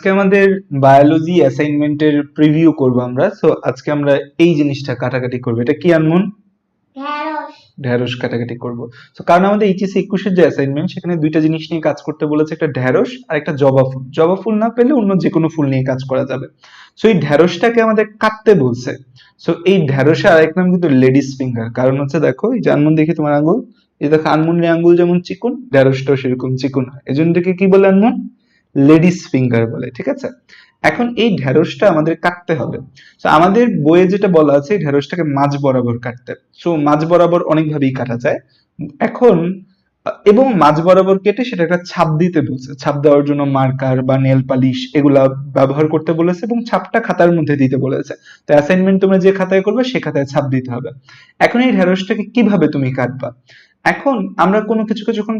আজকে আমাদের বায়োলজি অ্যাসাইনমেন্টের প্রিভিউ করব আমরা। সো আজকে আমরা এই জিনিসটা কাটাকাটি করব। এটা কি আনমন? ঢেঁড়স। ঢেঁড়স কাটাকাটি করব। তো কারণ আমাদের এইচএসসি 21 এর যে অ্যাসাইনমেন্ট সেখানে দুইটা জিনিস নিয়ে কাজ করতে বলেছে, একটা ঢেঁড়স আর একটা জবা ফুল। জবা ফুল না পেলে অন্য যে কোনো ফুল নিয়ে কাজ করা যাবে। সো এই ঢেঁড়সটাকে আমাদের কাটতে বলছে। সো এই ঢেঁড়সের আরেক নাম কিন্তু লেডিস ফিঙ্গার। কারণ হচ্ছে দেখো এই যে আনমন দেখি তোমার আঙ্গুল, এই দেখো আনমনের আঙ্গুল যেমন চিকুন, ঢেঁড়সটাও সেরকম চিকুন হয়। এজন্য এটাকে কি বলে আনমন? লেডিস ফিঙ্গার বলে। ঠিক আছে, এখন এই ঢেঁড়সটা আমাদের কাটতে হবে। তো আমাদের বইয়ে যেটা বলা আছে এই ঢেঁড়সটাকে মাঝ বরাবর কাটতে। সো মাঝ বরাবর অনেক ভাবেই কাটা যায়। এখন এবং মাঝ বরাবর কেটে সেটা একটা ছাপ দিতে বলছে। ছাপ দেওয়ার জন্য মার্কার বা নেল পালিশ এগুলা ব্যবহার করতে বলেছে এবং ছাপটা খাতার মধ্যে দিতে বলেছে। তো অ্যাসাইনমেন্ট তোমরা যে খাতায় করবে সে খাতায় ছাপ দিতে হবে। এখন এই ঢেঁড়সটাকে কিভাবে তুমি কাটবা? এখন আমরা কোনো কিছুকে যখন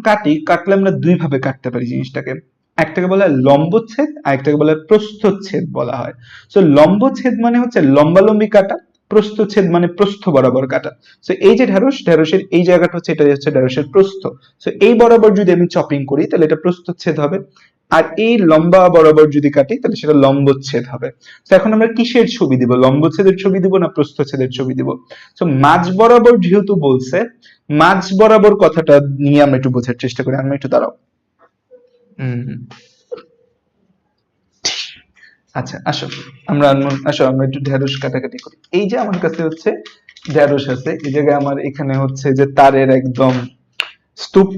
কাটলে আমরা দুই ভাবে কাটতে পারি জিনিসটাকে। একটাকে বলা হয় লম্বচ্ছেদ আর একটাকে বলা হয় প্রস্থচ্ছেদ বলা হয়। সো লম্বচ্ছেদ মানে হচ্ছে লম্বালম্বি কাটা, প্রস্থচ্ছেদ মানে প্রস্থ বরাবর কাটা। সো এই যে ঢেঁড়সের এই জায়গাটা হচ্ছে, এটা হচ্ছে ঢেঁড়সের প্রস্থ। সো এই বরাবর যদি আমি চপিং করি তাহলে এটা প্রস্থচ্ছেদ হবে, আর এই লম্বা বরাবর যদি কাটি তাহলে সেটা লম্বচ্ছেদ হবে। তো এখন আমরা কিসের ছবি দিব, লম্বচ্ছেদের ছবি দিব না প্রস্থচ্ছেদের ছবি দিব? তো মাঝ বরাবর যেহেতু বলছে, মাঝ বরাবর কথাটা নিয়ে আমরা একটু বোঝার চেষ্টা করি। আমরা একটু দাঁড়াও। হুম, আচ্ছা আসো, আসো আমরা একটু ঢেঁড়স কাটাকাটি করি। এই যে আমার কাছে হচ্ছে ঢেঁড়স আছে, এই জায়গায় আমার এখানে হচ্ছে যে তারের একদম স্তূপ,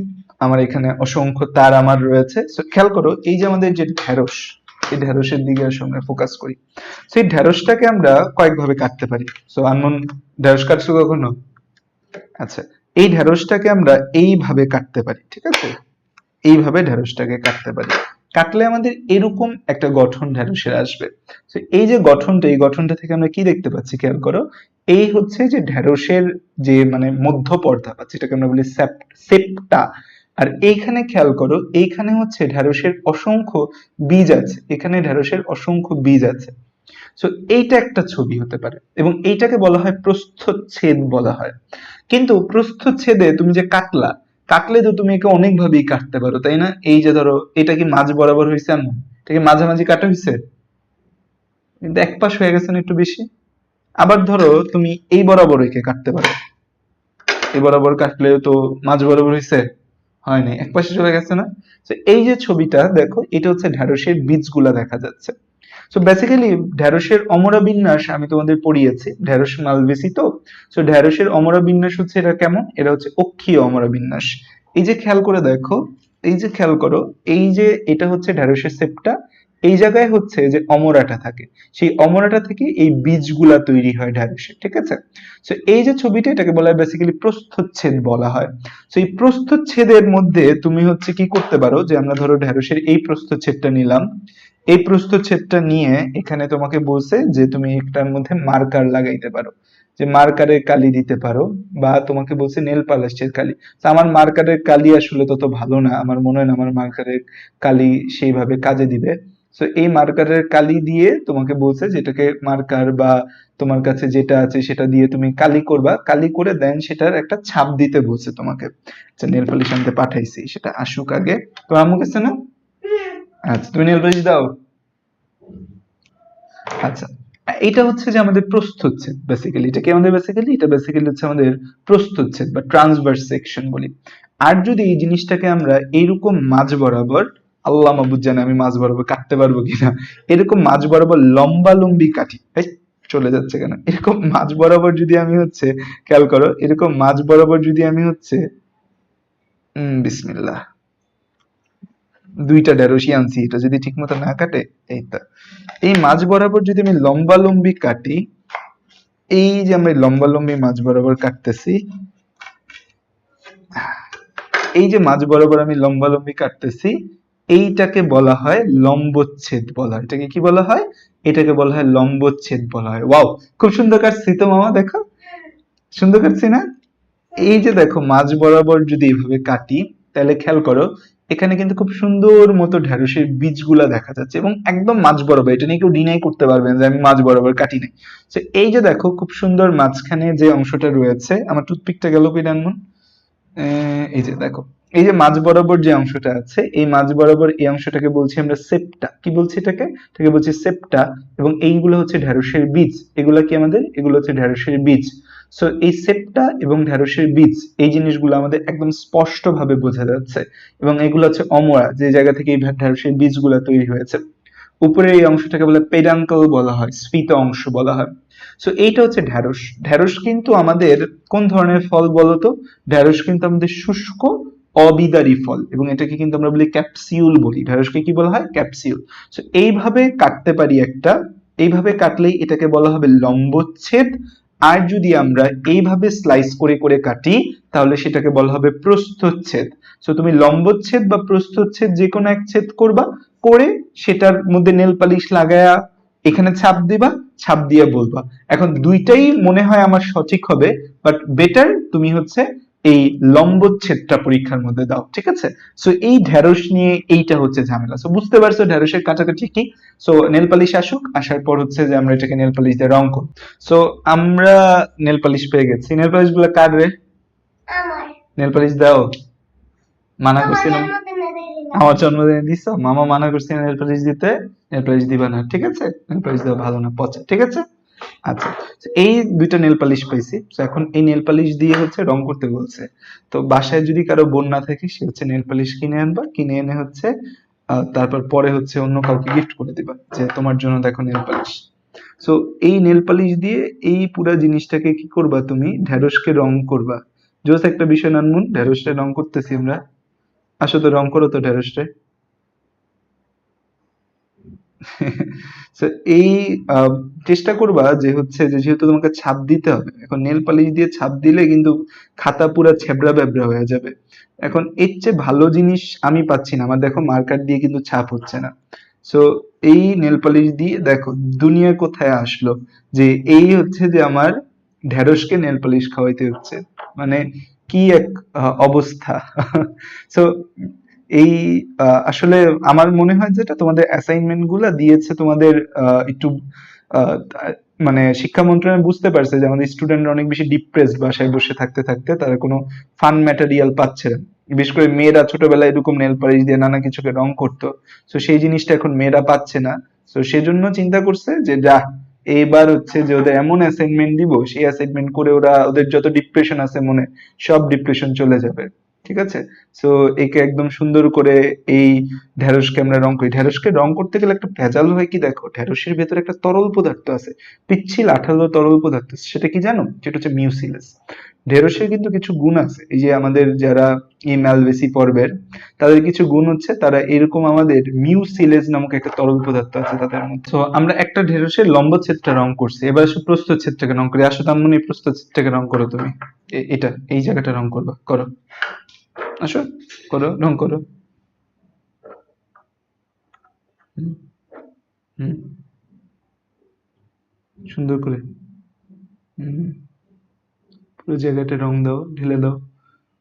আমার এখানে অসংখ্য তার আমার রয়েছে। So, খেয়াল করো এই যে আমাদের যে ঢেঁড়স, এই ঢেঁড়সের দিকে আসো আমরা ফোকাস করি। সেই ঢেঁড়সটাকে আমরা কয়েকভাবে কাটতে পারি। সো আনমন, ঢেঁড়স কাটছো কখনো? আচ্ছা, এই ঢেঁড়সটাকে আমরা এইভাবে কাটতে পারি। ঠিক আছে, এইভাবে ঢেঁড়সটাকে কাটতে পারি। কাটলে আমাদের এরকম একটা গঠন ঢেঁড়সের আসবে। তো এই যে গঠনটা, এই গঠনটা থেকে আমরা কি দেখতে পাচ্ছি খেয়াল করো, এই হচ্ছে যে ঢেঁড়সের যে মানে মধ্য পর্দা বা যেটাকে আমরা বলি সেপ্টা। আর এইখানে খেয়াল করো, এইখানে হচ্ছে ঢেঁড়সের অসংখ্য বীজ আছে, এখানে ঢেঁড়সের অসংখ্য বীজ আছে। সো এইটা একটা ছবি হতে পারে এবং এইটাকে বলা হয় প্রস্থচ্ছেদ বলা হয়। কিন্তু প্রস্থচ্ছেদে তুমি যে কাটলে তো তুমি একে অনেক ভাবেই কাটতে পারো, তাই না? এই যে ধরো এটা কি মাঝ বরাবর হয়েছে এমন, এটা কি মাঝামাঝি কাটা হয়েছে? কিন্তু এক পাশ হয়ে গেছে না একটু বেশি। আবার ধরো তুমি এই বরাবর একে কাটতে পারো, এই বরাবর কাটলেও তো মাঝ বরাবর হয়েছে, হয় নাই, এক পাশে চলে গেছে না? তো এই যে ছবিটা দেখো, এটা হচ্ছে ঢেঁড়সের বীজগুলা দেখা যাচ্ছে। সো বেসিক্যালি ঢেঁড়সের অমরা বিন্যাস আমি তোমাদের পড়িয়েছি, ঢেঁড়স মালবেসি তো। সো ঢেঁড়সের অমরা বিন্যাস হচ্ছে এটা কেমন, এটা হচ্ছে অক্ষীয় অমরা বিন্যাস। এই যে খেয়াল করে দেখো, এই যে খেয়াল করো, এই যে এটা হচ্ছে ঢেঁড়সের সেপটা, এই জায়গায় হচ্ছে যে অমরাটা থাকে, সেই অমরাটা থেকে এই বীজগুলা তৈরি হয় ঢেঁড়সের। ঠিক আছে, সো এই যে ছবিটা, এটাকে বলা হয় বেসিক্যালি প্রস্থচ্ছেদ বলা হয়। সো এই প্রস্থচ্ছেদের মধ্যে তুমি হচ্ছে কি করতে পারো, যে আমরা ধরো ঢেঁড়সের এই প্রস্থচ্ছেদটা নিলাম, এই প্রস্থচ্ছেদটা নিয়ে এখানে তোমাকে বলছে যে তুমি একটার মধ্যে মার্কার লাগাইতে পারো, যে মার্কারের কালি দিতে পারো, বা তোমাকে বলছে নেল পালিশের কালি। তো আমার মার্কারের কালি আসলে তত ভালো না, আমার মনে হয় না আমার মার্কারের কালি সেইভাবে কাজে দিবে। তো এই মার্কারের কালি দিয়ে তোমাকে বলছে যেটাকে মার্কার বা তোমার কাছে যেটা আছে সেটা দিয়ে তুমি কালি করবা, কালি করে দেন সেটার একটা ছাপ দিতে বলছে তোমাকে। আচ্ছা, নেল পালিশ আনতে পাঠাইছি, সেটা আসুক আগে। তো আম্মু কাছে না? আচ্ছা, তুমি নেল পালিশ দাও। আচ্ছা, এটা হচ্ছে যে আমাদের প্রস্থচ্ছেদ বেসিক্যালি। এটা কি আমাদের বেসিক্যালি, এটা বেসিক্যালি হচ্ছে আমাদের প্রস্থচ্ছেদ বা ট্রান্সভার্স সেকশন বলি। আর যদি এই জিনিসটাকে আমরা এইরকম মাঝ বরাবর, আল্লাহ মাবুদ জানে আমি মাঝ বরাবর কাটতে পারবো কিনা, এরকম মাঝ বরাবর লম্বালম্বি কাটি, এই চলে যাচ্ছে কেন, এরকম মাঝ বরাবর যদি আমি হচ্ছে, খেয়াল করো, এরকম মাঝ বরাবর যদি আমি হচ্ছে বিসমিল্লাহ, দুইটা ঢেঁড়সই আনছি, এটা যদি ঠিক মতো না কাটে, এই তো, এই মাঝ বরাবর যদি আমি লম্বালম্বি কাটি, এই যে আমরা লম্বালম্বি মাঝ বরাবর কাটতেছি, এই যে মাঝ বরাবর আমি লম্বালম্বি কাটতেছি, এইটাকে বলা হয় লম্বচ্ছেদ বলা হয়। এটাকে কি বলা হয়? এটাকে বলা হয় লম্বচ্ছেদ বলা হয়। ওয়াও, খুব সুন্দর কাটছি তো মামা, দেখো সুন্দর কাটছি না? এই যে দেখো মাঝ বরাবর যদি এইভাবে কাটি, তাহলে খেয়াল করো এখানে কিন্তু খুব সুন্দর মতো ঢেঁড়সের বীজগুলা দেখা যাচ্ছে এবং একদম মাঝ বরাবর, এটা নিয়ে কেউ ডিনাই করতে পারবে না যে আমি মাঝ বরাবর কাটি নাই। তো এই যে দেখো খুব সুন্দর মাঝখানে যে অংশটা রয়েছে, আমার টুথপিকটা গেল কই, ডানমন, এই যে দেখো এই যে মাঝ বরাবর যে অংশটা আছে, এই মাঝ বরাবর এই অংশটাকে বলছি আমরা সেপ্টা। কি বলছি এটাকে বলছি সেপ্টা। এবং এইগুলো হচ্ছে ঢ্যাঁড়সের বীজ। এগুলা কি আমাদের? এগুলো হচ্ছে ঢ্যাঁড়সের বীজ। সো এই সেপ্টা এবং ঢ্যাঁড়সের বীজ, এই জিনিসগুলো আমাদের একদম স্পষ্ট ভাবে বোঝা যাচ্ছে। এবং এগুলো হচ্ছে অমরা, যে জায়গা থেকে এই ঢ্যাঁড়সের বীজগুলো তৈরি হয়েছে। উপরের এই অংশটাকে বলে পেডাঙ্কল বলা হয়, স্ফীত অংশ বলা হয়। সো এইটা হচ্ছে ঢ্যাঁড়স। ঢ্যাঁড়স কিন্তু আমাদের কোন ধরনের ফল বলতো? ঢ্যাঁড়স কিন্তু আমাদের শুষ্ক অবিদারী ফল, এবং এটাকে কিন্তু আমরা বলি ক্যাপসিউল বলি। ঢ্যাঁড়সকে কি বলা হয়? ক্যাপসিউল। সো এইভাবে কাটতে পারি একটা, এইভাবে কাটলেই এটাকে বলা হবে লম্বচ্ছেদ। আর যদি আমরা এইভাবে স্লাইস করে করে কাটি, তাহলে সেটাকে বলা হবে প্রস্থচ্ছেদ। সো তুমি লম্বচ্ছেদ বা প্রস্থচ্ছেদ যে কোনো এক ছেদ করবা, করে সেটার মধ্যে নেল পালিশ লাগায়া এখানে ছাপ দিবা, ছাপ দিয়ে বলবা। এখন দুইটাই মনে হয় আমার সঠিক হবে, বাট বেটার তুমি হচ্ছে এই লম্বচ্ছেদটা পরীক্ষার মধ্যে দাও, ঠিক আছে? সো এই ঢ্যাঁড়স নিয়ে এইটা হচ্ছে ঝামেলা। সো বুঝতে পারছো ঢ্যাঁড়সের কাটাকাটি কি। সো নেল পালিশ আসুক, আসার পর হচ্ছে যে আমরা এটাকে নেল পালিশ দিয়ে রং করব। সো আমরা নেল পালিশ পেয়ে গেছি। নেল পালিশ গুলো কার রে? আমার। নেল পালিশ দাও। মানা তোমার করছিলাম, জন্মদিনে দিলাম। আমার জন্মদিনে দিছো, মামা মানা করছে নেল পালিশ দিতে, নেল পালিশ দিবা না, ঠিক আছে? নেল পালিশ দেওয়া ভালো না, পচা, ঠিক আছে? আচ্ছা, তো এই দুইটা নেল পালিশ পাইছি। তো এখন এই নেল পালিশ দিয়ে হচ্ছে রং করতে বলছে। তো বাসায় যদি কারো বোন না থাকে, সে হচ্ছে নেল পালিশ কিনে আনবা, কিনে এনে হচ্ছে তারপর পরে হচ্ছে অন্য কাউকে গিফট করে দিবা, যে তোমার জন্য দেখো নেল পালিশ। সো এই নেল পালিশ দিয়ে এই পুরা জিনিসটাকে কি করবা, তুমি ঢ্যাঁড়সকে রং করবা। জোস একটা বিষয় নানমুন, ঢ্যাঁড়সটা রং করতেছি আমরা। আসো তো রং করো তো ঢ্যাঁড়সটা। So, এই চেষ্টা করবা যে হচ্ছে যে, যেহেতু তোমাকে ছাপ দিতে হবে, এখন নেল পালিশ দিয়ে ছাপ দিলে কিন্তু খাতা পুরা ছেবড়া বেবড়া হয়ে যাবে। এখন এর চেয়ে ভালো জিনিস আমি পাচ্ছি না, আমার দেখো মার্কার দিয়ে কিন্তু ছাপ হচ্ছে না। সো এই নেল পালিশ দিয়ে দেখো দুনিয়া কোথায় আসলো, যে এই হচ্ছে যে আমার ঢ্যাঁড়সকে নেল পালিশ খাওয়াইতে হচ্ছে। মানে কি এক অবস্থা। সো এই আসলে আমার মনে হয় যেটা তোমাদের অ্যাসাইনমেন্ট গুলা দিয়েছে তোমাদের একটু আহ, মানে শিক্ষা মন্ত্রণালয় বুঝতে পারছে যে আমাদের স্টুডেন্টরা অনেক বেশি ডিপ্রেসড, বাসায় বসে থাকতে থাকতে তারা কোনো ফান ম্যাটেরিয়াল পাচ্ছে না। বিশেষ করে মেয়েরা ছোটবেলায় এরকম নেল পালিশ দিয়ে নানা কিছুকে রং করতো, তো সেই জিনিসটা এখন মেয়েরা পাচ্ছে না। তো সেজন্য চিন্তা করছে যে যা, এইবার হচ্ছে যে ওদের এমন অ্যাসাইনমেন্ট দিব, সেই অ্যাসাইনমেন্ট করে ওরা, ওদের যত ডিপ্রেশন আছে মনে, সব ডিপ্রেশন চলে যাবে, ঠিক আছে? সো একে একদম সুন্দর করে এই ঢেঁড়সকে আমরা রং করি। ঢেঁড়সকে রং করতে গেলে একটা ভেজাল হয় কি, দেখো ঢেঁড়সের ভেতরে একটা তরল পদার্থ আছে, পিচ্ছিল আঠালো তরল পদার্থ আছে। সেটা কি জানো? সেটা হচ্ছে মিউসিলাস। ঢেঁড়সের কিন্তু কিছু গুণ আছে, এই যে আমাদের যারা এই ম্যালবেসি পর্বের, তাদের কিছু গুণ হচ্ছে তারা এরকম, আমাদের মিউসিলেজ নামক একটা তরল পদার্থ আছে তাদের মধ্যে। তো আমরা একটা ঢেঁড়সের লম্বচ্ছেদটা রং করছি, এবার আসো প্রস্থচ্ছেদটাকে রং করি। আসো তার মানে প্রস্থচ্ছেদটাকে রং করো তুমি। এটা এই জায়গাটা রং করবা, করো। আসো, করো, রং করো। হুম, হুম, সুন্দর করে। হুম, পুরো জায়গাটা রং দাও, ঢেলে দাও।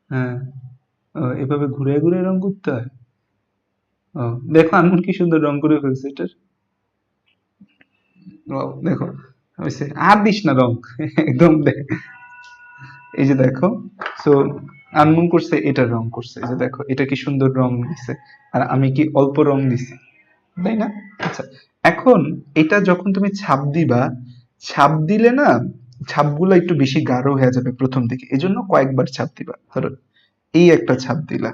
হ্যাঁ, এভাবে ঘুরে ঘুরে রং করতে হয়। ও, দেখো আনমন কি সুন্দর রং করে ফেলছে এটার। ও, দেখো হয়েছে, আর দিস না রং। একদম এই যে দেখো। সো আনমন করছে, এটার রং করছে, এই যে দেখো এটা কি সুন্দর রং দিছে, আর আমি কি অল্প রং দিছি, তাই না? আচ্ছা, এখন এটা যখন তুমি ছাপ দিবা, ছাপ দিলে না ছাপগুলো একটু বেশি গাঢ় হয়ে যাবে প্রথম দিকে, এজন্য কয়েকবার ছাপ দিবা। ধরো এই একটা ছাপ দিলা,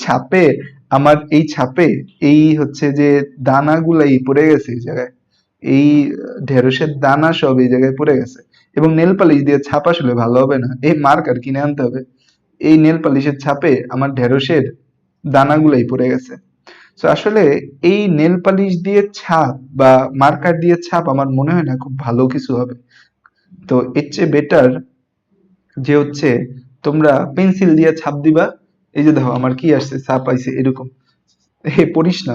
ছাপে, আমার এই ছাপে এই হচ্ছে যে দানাগুলা এই পড়ে গেছে এই জায়গায়, এই ঢেঁড়সের দানা সব এই জায়গায় পড়ে গেছে। এবং নেল পালিশ দিয়ে ছাপ আসলে ভালো হবে না, এই মার্কার কিনে আনতে হবে। এই নেল পালিশের ছাপে আমার ঢেঁড়সের দানাগুলাই পড়ে গেছে। তো আসলে এই নেল পালিশ দিয়ে ছাপ বা মার্কার দিয়ে ছাপ আমার মনে হয় না খুব ভালো কিছু হবে। তো এর চেয়ে বেটার যে হচ্ছে তোমরা পেন্সিল দিয়ে ছাপ দিবা। এই যে দেখো আমার কি আসছে, ছাপ আইছে এরকম। হে পড়িস না।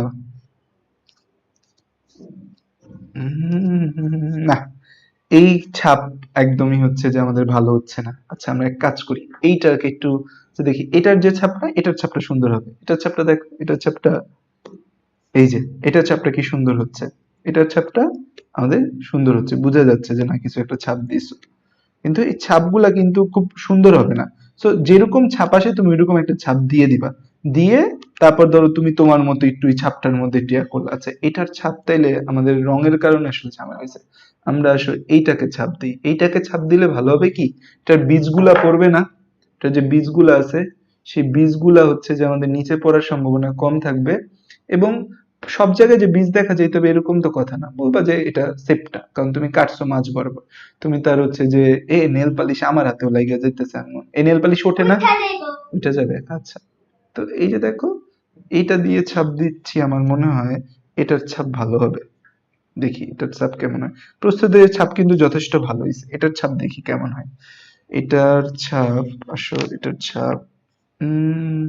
না, এই ছাপ একদমই হচ্ছে যে আমাদের ভালো হচ্ছে না। আচ্ছা আমরা এক কাজ করি, এইটাকে একটু যে দেখি, এটার যে ছাপটা, এটার ছাপটা সুন্দর হবে। এটার ছাপটা দেখো, এটার ছাপটা, এই যে এটার ছাপটা কি সুন্দর হচ্ছে, এটার ছাপটা আমাদের সুন্দর হচ্ছে, বোঝা যাচ্ছে যে না কিছু একটা ছাপ দিয়েছো। কিন্তু এই ছাপগুলা কিন্তু খুব সুন্দর হবে না। সো যেরকম ছাপ আসে তুমি ওইরকম একটা ছাপ দিয়ে দিবা, দিয়ে তারপর ধরো তুমি তোমার মতো একটু এই ছাপটার মধ্যে টিয়া করলে, আচ্ছা এটার ছাপ তাইলে আমাদের রঙের কারণে আসলে ঝামেলা হয়েছে, আমরা আসলে এইটাকে ছাপ দিই, এইটাকে ছাপ দিলে ভালো হবে কি, এটার বীজগুলা পড়বে না, এটার যে বীজগুলা আছে সেই বীজগুলা হচ্ছে যে আমাদের নিচে পড়ার সম্ভাবনা কম থাকবে। এবং সব জায়গায় যে বীজ দেখা যায় তবে এরকম তো কথা না, বলবা যে এটা সেপ্টা, কারণ তুমি কাটছো মাঝ বরাবর, তুমি তার হচ্ছে যে এ নেল পালিশ আমার হাতেও লাগিয়ে যাইতেছে আম্মু, এই নেল পালিশ ওঠে না, উঠা যাইবো। উঠে যাবে, আচ্ছা। তো এই যে দেখো, এইটা দিয়ে ছাপ দিচ্ছি, আমার মনে হয় এটার ছাপ ভালো হবে, দেখি এটার ছাপ কেমন হয়। প্রস্তুতের ছাপ কিন্তু যথেষ্ট ভালো হয়েছে, এটার ছাপ দেখি কেমন হয়। এটার ছাপ, আসো এটার ছাপ, উম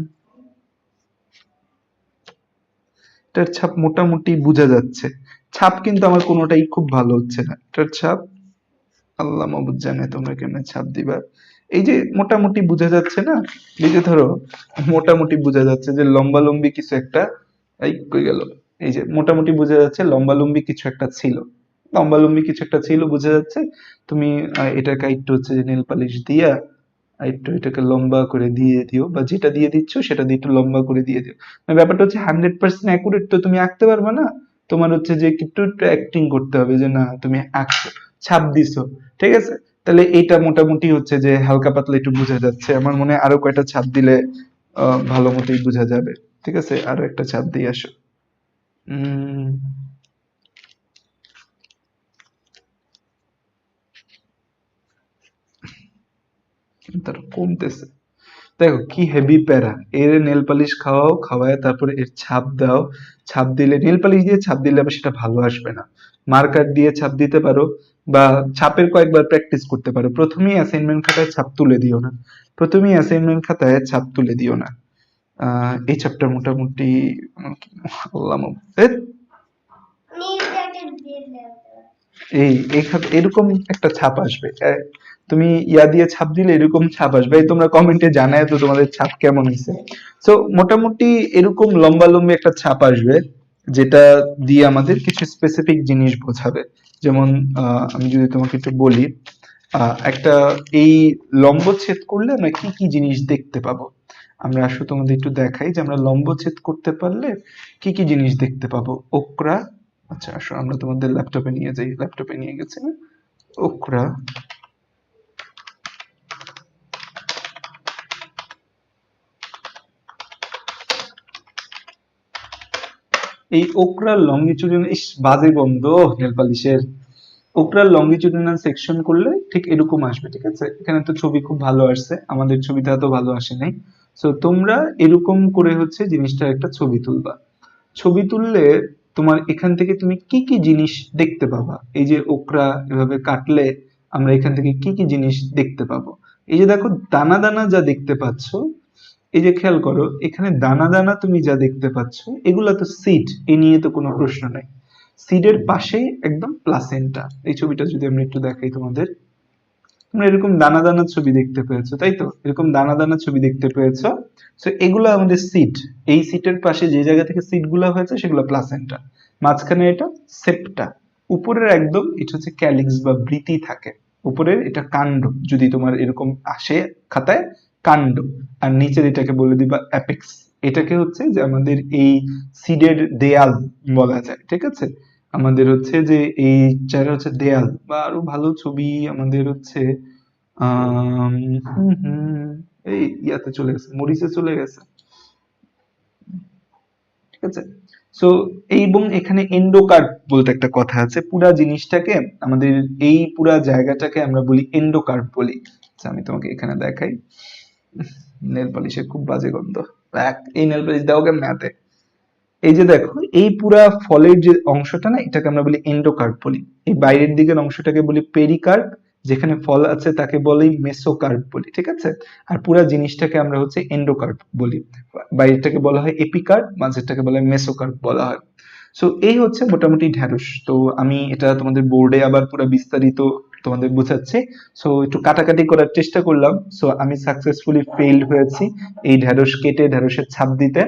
এটার ছাপ মোটামুটি বোঝা যাচ্ছে, ছাপ কিন্তু আমার কোনোটাই খুব ভালো হচ্ছে না এটার ছাপ, আল্লাহ মাবুদ জানে তোমরা কেমনে ছাপ দিবা। এই যে মোটামুটি বোঝা যাচ্ছে না, এই যে ধরো মোটামুটি বোঝা যাচ্ছে যে লম্বা লম্বি কিছু একটা, এই কই গেল, এই যে মোটামুটি বোঝা যাচ্ছে লম্বা লম্বি কিছু একটা ছিল, লম্বা লম্বি কিছু একটা ছিল বোঝা যাচ্ছে। তুমি এটাকে একটু হচ্ছে যে নেল পালিশ দিয়া একটু এটাকে লম্বা করে দিয়ে দিও, বা যেটা দিয়ে দিচ্ছ সেটা দিয়ে একটু লম্বা করে দিয়ে দিও। মানে ব্যাপারটা হচ্ছে 100% অ্যাকুরেট তো তুমি আঁকতে পারবে না, তোমার হচ্ছে যে একটু একটু অ্যাক্টিং করতে হবে যে না তুমি আঁকছো, ছাপ দিছো, ঠিক আছে। তাহলে এইটা মোটামুটি হচ্ছে যে হালকা পাতলা একটু বোঝা যাচ্ছে, আমার মনে হয় আরো কয়টা ছাপ দিলে ভালো মতোই বোঝা যাবে। ঠিক আছে, আরো একটা ছাপ দিয়ে আসো। উম তার কমতেছে, দেখো কি হেভি প্যারা, এর নেল পালিশ খাওয়াও, খাওয়ায় তারপরে এর ছাপ দাও, ছাপ দিলে নেল পালিশ দিয়ে ছাপ দিলে আবার সেটা ভালো আসবে না, মার্কার দিয়ে ছাপ দিতে পারো, বা ছাপের কয়েকবার প্র্যাকটিস করতে পারো, প্রথমেই অ্যাসাইনমেন্ট খাতায় ছাপ তুলে দিও না, প্রথমেই অ্যাসাইনমেন্ট খাতায় ছাপ তুলে দিও না। এই ছাপটা মোটামুটি আল্লাহ এ, নীল জ্যাকেট দিয়ে দেও। এরকম একটা ছাপ আসবে, তুমি ইয়া দিয়ে ছাপ দিলে এরকম ছাপ আসবে, এই তোমরা কমেন্টে জানায় তো তোমাদের ছাপ কেমন হয়েছে। সো মোটামুটি এরকম লম্বা লম্বি একটা ছাপ আসবে, যেটা দিয়ে আমাদের কিছু স্পেসিফিক জিনিস বোঝাবে। যেমন আমি যদি তোমাকে একটু বলি, একটা এই লম্বচ্ছেদ করলে আমরা কি কি জিনিস দেখতে পাবো, আমরা আসলে তোমাদের একটু দেখাই যে আমরা লম্বচ্ছেদ করতে পারলে কি কি জিনিস দেখতে পাবো। ওকরা, আচ্ছা আসো আমরা তোমাদের ল্যাপটপে নিয়ে যাই, ল্যাপটপে নিয়ে গেছি না, ওকরা, এই ওকরার লংগিটিউডিনাল, ইস বাজে গন্ধ নেল পালিশের, ওকরার লংগিটিউডিনাল সেকশন করলে ঠিক এরকম আসবে, ঠিক আছে। এখানে তো ছবি খুব ভালো আসছে, আমাদের ছবিটা তো ভালো আসে নাই। সো তোমরা এরকম করে হচ্ছে জিনিসটার একটা ছবি তুলবা, ছবি তুললে তোমার এখান থেকে তুমি কি কি জিনিস দেখতে পাবা, এই যে ওকরা এভাবে কাটলে আমরা এখান থেকে কি কি জিনিস দেখতে পাবো। এই যে দেখো দানা দানা যা দেখতে পাচ্ছ, এই যে খেয়াল করো এখানে দানা দানা তুমি যা দেখতে পাচ্ছ এগুলা তো সিড, এ নিয়ে তো কোনো প্রশ্ন নাই। সিডের পাশেই একদম প্লাসেন্টা, এই ছবিটা যদি আমরা একটু দেখাই তোমাদের, তোমরা এরকম দানা দানা ছবি দেখতে পেয়েছো, তাই তো, এরকম দানা দানা ছবি দেখতে পেয়েছো। তো এগুলো আমাদের সিট, এই সিটের পাশে যে জায়গা থেকে সিট গুলো হয়েছে সেগুলো প্লাসেন্টা, মাঝখানে এটা সেপ্টা, উপরের একদম এটা হচ্ছে ক্যালিক্স বা বৃতি থাকে, উপরের এটা কাণ্ড, যদি তোমার এরকম আসে খাতায় কাণ্ড, আর নিচের এটাকে বলে দিবা অ্যাপেক্স, এটাকে হচ্ছে যে আমাদের এই সিডের দেয়াল বলা যায়, ঠিক আছে। আমাদের হচ্ছে যে এই জায়গা হচ্ছে দেয়াল, বা আরো ভালো ছবি আমাদের হচ্ছে আম, হুম হুম, এই ইয়াতে চলে গেছে, মরিচে চলে গেছে, ঠিক আছে। সো এবং এখানে এন্ডোকার্প বলতে একটা কথা আছে, পুরা জিনিসটাকে আমাদের এই পুরা জায়গাটাকে আমরা বলি এন্ডোকার্প বলি। আচ্ছা আমি তোমাকে এখানে দেখাই, নেল পলিশের খুব বাজে গন্ধ, এই নেল পলিশ দাও কেমন হাতে। এই যে দেখো এই পুরা ফলের যে অংশটা না, এটাকে আমরা বলি এন্ডোকার্প বলি, এই বাইরের দিকের অংশটাকে বলি পেরিকার্প, যেখানে ফল আছে তাকে বলি মেসোকার্প বলি, ঠিক আছে। আর পুরা জিনিসটাকে আমরা হচ্ছে এন্ডোকার্প বলি, বাইরেরটাকে বলা হয় এপিকার্প, মাঝেরটাকে বলা হয় মেসোকার্প বলা হয়। সো এই হচ্ছে মোটামুটি ঢ্যাঁড়স, তো আমি এটা তোমাদের বোর্ডে আবার পুরো বিস্তারিত তোমাদের বোঝাচ্ছি। সো একটু কাটাকাটি করার চেষ্টা করলাম, সো আমি সাকসেসফুলি ফেইল্ড হয়েছি এই ঢ্যাঁড়স কেটে ঢ্যাঁড়সের ছাপ দিতে।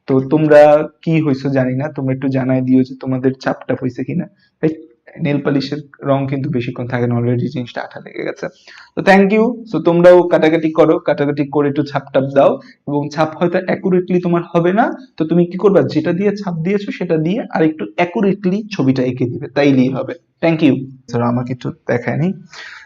তো তোমরা কি হয়েছে জানি না, তোমরা একটু জানাই দিও যে তোমাদের চাপটা হয়েছে কিনা। এই নেল পলিশের রং কিন্তু বেশিক্ষণ থাকে না, অলরেডি জিনিসটা আঠা লেগে গেছে। তো থ্যাংক ইউ। সো তোমরাও কাটাকাটি করো, কাটাকাটি করে একটু ছাপ টাপ দাও, এবং ছাপ হয়তো অ্যাকুরেটলি তোমার হবে না, তো তুমি কি করবা, যেটা দিয়ে ছাপ দিয়েছো সেটা দিয়ে আর একটু অ্যাকুরেটলি ছবিটা এঁকে দিবে, তাইলেই হবে। Thank you. স্যার আমাকে একটু দেখায় নি।